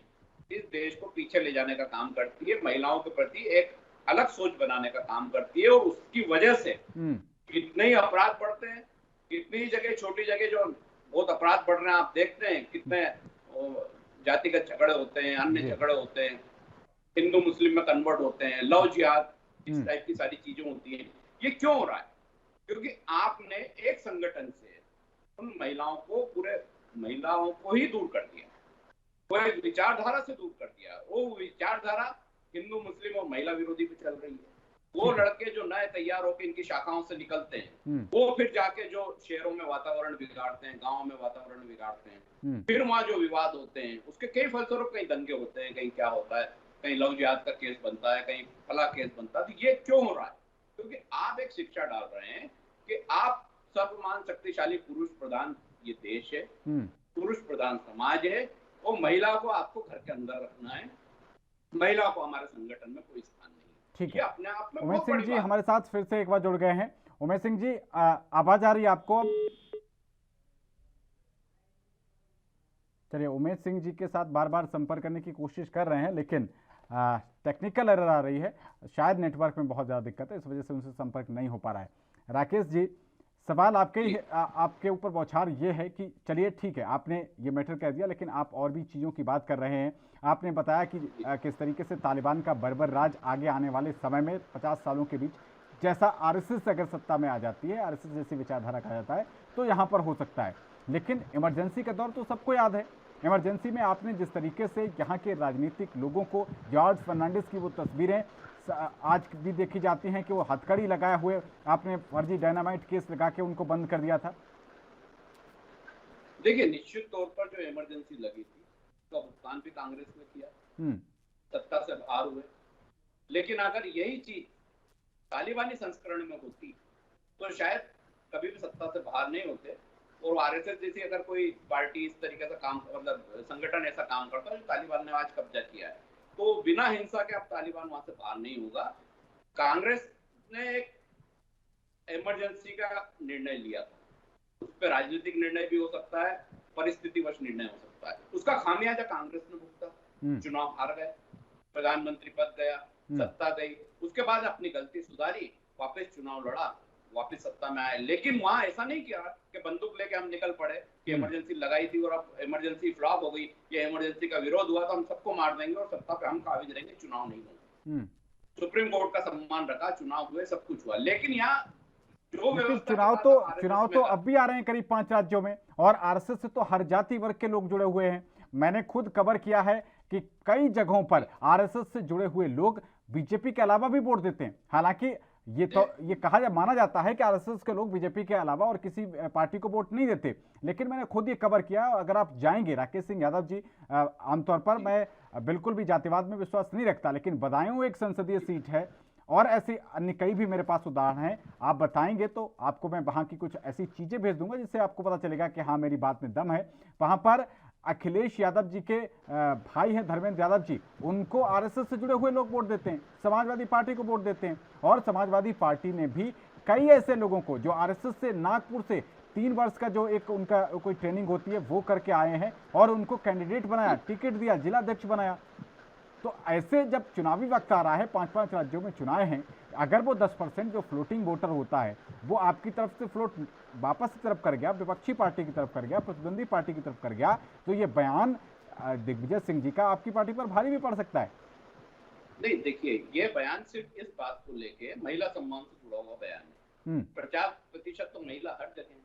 इस देश को पीछे ले जाने का काम करती है, महिलाओं के प्रति एक अलग सोच बनाने का काम करती है। और उसकी वजह से कितने ही अपराध बढ़ते हैं, कितनी जगह, छोटी जगह जो बहुत अपराध बढ़ रहे हैं, आप देखते हैं कितने जातिगत झगड़े होते हैं, अन्य झगड़े होते हैं, हिंदू मुस्लिम में कन्वर्ट होते हैं, लव जिहाद, इस टाइप की सारी चीजें होती हैं। ये क्यों हो रहा है? क्योंकि आपने एक संगठन से उन महिलाओं को, पूरे महिलाओं को ही दूर कर दिया, वो एक विचारधारा से दूर कर दिया। वो विचारधारा हिंदू मुस्लिम और महिला विरोधी पे चल रही है। वो लड़के जो नए तैयार होकर इनकी शाखाओं से निकलते हैं, वो फिर जाके जो शहरों में वातावरण बिगाड़ते हैं, गाँव में वातावरण बिगाड़ते हैं, फिर वहाँ जो विवाद होते हैं उसके कई फलस्वरूप कहीं दंगे होते हैं, कहीं क्या होता है, कहीं लव जिहाद का केस बनता है, कहीं फला केस बनता है। तो ये क्यों हो रहा है? क्योंकि आप एक शिक्षा डाल रहे हैं कि आप सर्वमान शक्तिशाली पुरुष प्रधान ये देश है, पुरुष प्रधान समाज है, और महिला को आपको घर के अंदर रखना है, महिला को हमारे संगठन में कोई स्थान नहीं। ठीक है, अपने आप में उमेश सिंह जी हमारे साथ फिर से एक बार जुड़ गए हैं। उमेश सिंह जी, आवाज आ रही है आपको? चलिए, उमेश सिंह जी के साथ बार बार संपर्क करने की कोशिश कर रहे हैं, लेकिन टेक्निकल एरर आ रही है, शायद नेटवर्क में बहुत ज़्यादा दिक्कत है, इस वजह से उनसे संपर्क नहीं हो पा रहा है। राकेश जी, सवाल आपके ऊपर बौछार ये है कि चलिए ठीक है, आपने ये मैटर कह दिया, लेकिन आप और भी चीज़ों की बात कर रहे हैं। आपने बताया कि किस तरीके से तालिबान का बर्बर राज आगे आने वाले समय में 50 सालों के बीच, जैसा आरएसएस अगर सत्ता में आ जाती है, आरएसएस जैसी विचारधारा कहा जाता है, तो यहाँ पर हो सकता है। लेकिन इमरजेंसी का दौर तो सबको याद है। इमरजेंसी में आपने जिस तरीके से यहाँ के राजनीतिक लोगों को, जॉर्ज फर्नांडिस की वो तस्वीरें आज भी देखी जाती हैं कि वो हथकड़ी लगाए हुए आपने फर्जी डायनामाइट केस लगा के उनको बंद कर दिया था। देखिए, निश्चित तौर पर जो इमरजेंसी लगी थी उसका भुगतान भी कांग्रेस ने किया, सत्ता से बाहर हुए। लेकिन अगर यही चीज तालिबानी संस्करण में होती तो शायद कभी भी सत्ता से बाहर नहीं होते। और आरएसएस जैसी अगर कोई पार्टी इस तरीके से काम, मतलब संगठन ऐसा काम करता है जो तालिबान ने आज कब्जा किया है, तो बिना हिंसा के अब तालिबान वहां से बाहर नहीं होगा। कांग्रेस ने एक इमरजेंसी का निर्णय लिया था, उस पर राजनीतिक निर्णय भी हो सकता है, परिस्थितिवश निर्णय हो सकता है। उसका खामियाजा कांग्रेस ने भुगता, चुनाव हार गए, प्रधानमंत्री पद गया, सत्ता गई, उसके बाद अपनी गलती सुधारी, वापस चुनाव लड़ा, वापस सत्ता में आए। लेकिन वहां ऐसा नहीं किया कि बंदूक लेके हम निकल पड़े कि इमरजेंसी लगाई थी और अब इमरजेंसी फ्लॉप हो गई, या इमरजेंसी का विरोध हुआ तो हम सबको मार देंगे और सत्ता पे हम काबिज रहेंगे, चुनाव नहीं होंगे। सुप्रीम कोर्ट का सम्मान रखा, चुनाव हुए, सब कुछ हुआ। लेकिन यहाँ चुनाव तो अब भी आ रहे हैं करीब 5 राज्यों में, और आरएसएस से तो हर जाति वर्ग के लोग जुड़े हुए हैं। मैंने खुद कवर किया है कि कई जगहों पर आरएसएस से जुड़े हुए लोग बीजेपी के अलावा भी वोट देते हैं। हालांकि ये माना जाता है कि आरएसएस के लोग बीजेपी के अलावा और किसी पार्टी को वोट नहीं देते, लेकिन मैंने खुद ये कवर किया। अगर आप जाएंगे, राकेश सिंह यादव जी, आमतौर पर मैं बिल्कुल भी जातिवाद में विश्वास नहीं रखता, लेकिन बदायूं एक संसदीय सीट है और ऐसे अन्य कई भी मेरे पास उदाहरण हैं। आप बताएंगे तो आपको मैं वहां की कुछ ऐसी चीजें भेज दूंगा जिससे आपको पता चलेगा कि हाँ, मेरी बात में दम है। वहां पर अखिलेश यादव जी के भाई हैं धर्मेंद्र यादव जी, उनको आरएसएस से जुड़े हुए लोग वोट देते हैं, समाजवादी पार्टी को वोट देते हैं। और समाजवादी पार्टी ने भी कई ऐसे लोगों को जो आरएसएस से नागपुर से 3 वर्ष का जो एक उनका कोई ट्रेनिंग होती है वो करके आए हैं और उनको कैंडिडेट बनाया, टिकट दिया, जिला अध्यक्ष बनाया। तो ऐसे जब चुनावी वक्त आ रहा है, 5-5 राज्यों में चुनाव हैं, अगर वो 10% जो फ्लोटिंग वोटर होता है वो आपकी तरफ से फ्लोट वापस की तरफ कर गया, विपक्षी पार्टी की तरफ कर गया, प्रतिद्वंदी पार्टी की तरफ कर गया, तो ये बयान दिग्विजय सिंह जी का आपकी पार्टी पर भारी भी पड़ सकता है। नहीं, देखिए, ये बयान सिर्फ इस बात को लेके महिला सम्मान से जुड़ा हुआ बयान है। 50% तो महिला हर जगह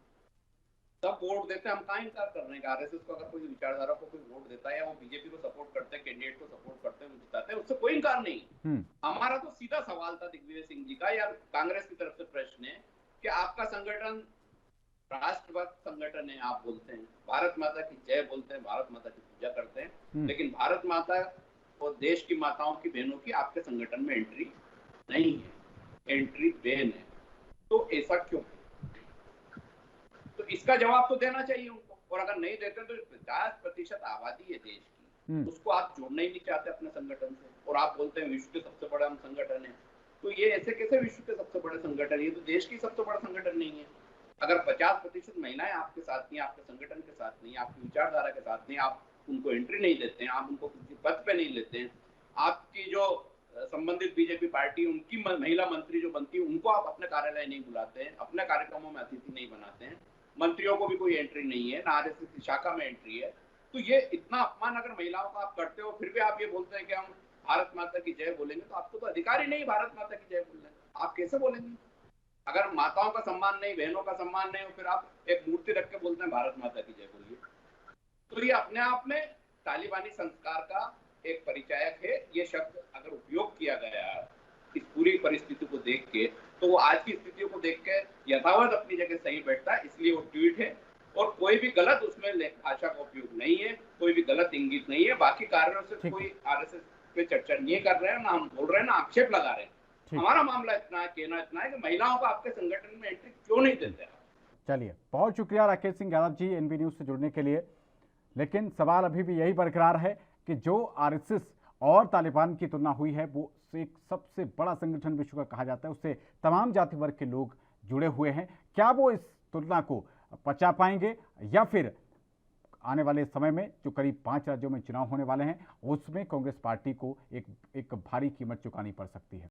सब वोट देते हैं। हम कहाँ इनकार कर रहे हैं कि आरएसएस को अगर कोई विचारधारा को कोई वोट देता है या वो बीजेपी को सपोर्ट करते हैं, कैंडिडेट को सपोर्ट करते हैं, वो जिताते हैं, उससे कोई इनकार नहीं। हमारा तो सीधा सवाल था दिग्विजय सिंह जी का या कांग्रेस की तरफ से प्रश्न है कि आपका संगठन राष्ट्रभक्त संगठन है, आप बोलते हैं भारत माता की जय बोलते हैं, भारत माता की पूजा करते हैं, लेकिन भारत माता और देश की माताओं की बहनों की आपके संगठन में एंट्री नहीं है, एंट्री बैन है। तो ऐसा क्यों? तो इसका जवाब तो देना चाहिए उनको, और अगर नहीं देते तो 50% आबादी है देश की, उसको आप जोड़ना ही नहीं चाहते अपने संगठन से, और आप बोलते हैं विश्व के सबसे बड़ा हम संगठन है। तो ये ऐसे कैसे विश्व के सबसे बड़े संगठन? ये तो देश की सबसे बड़ा संगठन नहीं है। अगर 50% महिलाएं आपके साथ नहीं, आपके संगठन के साथ नहीं, आपकी विचारधारा के साथ नहीं, आप उनको एंट्री नहीं देते हैं, आप उनको किसी पद पे नहीं लेते हैं, आपकी जो संबंधित बीजेपी पार्टी उनकी महिला मंत्री जो बनती है उनको आप अपने कार्यालय नहीं बुलाते हैं, अपने कार्यक्रमों में अतिथि नहीं बनाते हैं, मंत्रियों को भी कोई एंट्री नहीं है, ना आरएसएस की शाखा में एंट्री है, तो ये इतना अपमान अगर महिलाओं का आप करते हो, फिर भी आप ये बोलते हैं कि हम भारत माता की जय बोलेंगे, तो आपको तो अधिकार ही नहीं भारत माता की जय बोलने, आप कैसे बोलेंगे? अगर माताओं का सम्मान नहीं, बहनों का सम्मान नहीं, फिर आप एक मूर्ति रख के बोलते हैं भारत माता की जय बोलिए, तो ये अपने आप में तालिबानी संस्कार का एक परिचायक है। ये शब्द अगर उपयोग किया गया इस पूरी परिस्थिति को देख के, तो वो आज की स्थितियों को देख के यथावत अपनी जगह सही बैठता है, इसलिए वो ट्वीट है, और कोई भी गलत उसमें भाषा का उपयोग नहीं है, कोई भी गलत इंगित नहीं है, बाकी कार्यों से कोई आरएसएस पे चर्चा नहीं कर रहे हैं, ना हम बोल रहे हैं, ना आक्षेप लगा रहे हैं। हमारा मामला इतना है, कहना इतना है कि महिलाओं को आपके संगठन में एंट्री क्यों नहीं देते? चलिए, बहुत शुक्रिया राकेश सिंह यादव जी एनबी न्यूज से जुड़ने के लिए। लेकिन सवाल अभी भी यही बरकरार है कि जो आरएसएस और तालिबान की तुलना हुई है, वो एक सबसे बड़ा संगठन विश्व का कहा जाता है, उससे तमाम जाति वर्ग के लोग जुड़े हुए हैं। क्या वो इस तुलना को पचा पाएंगे, या फिर आने वाले समय में जो करीब 5 राज्यों में चुनाव होने वाले हैं उसमें कांग्रेस पार्टी को एक भारी कीमत चुकानी पड़ सकती है?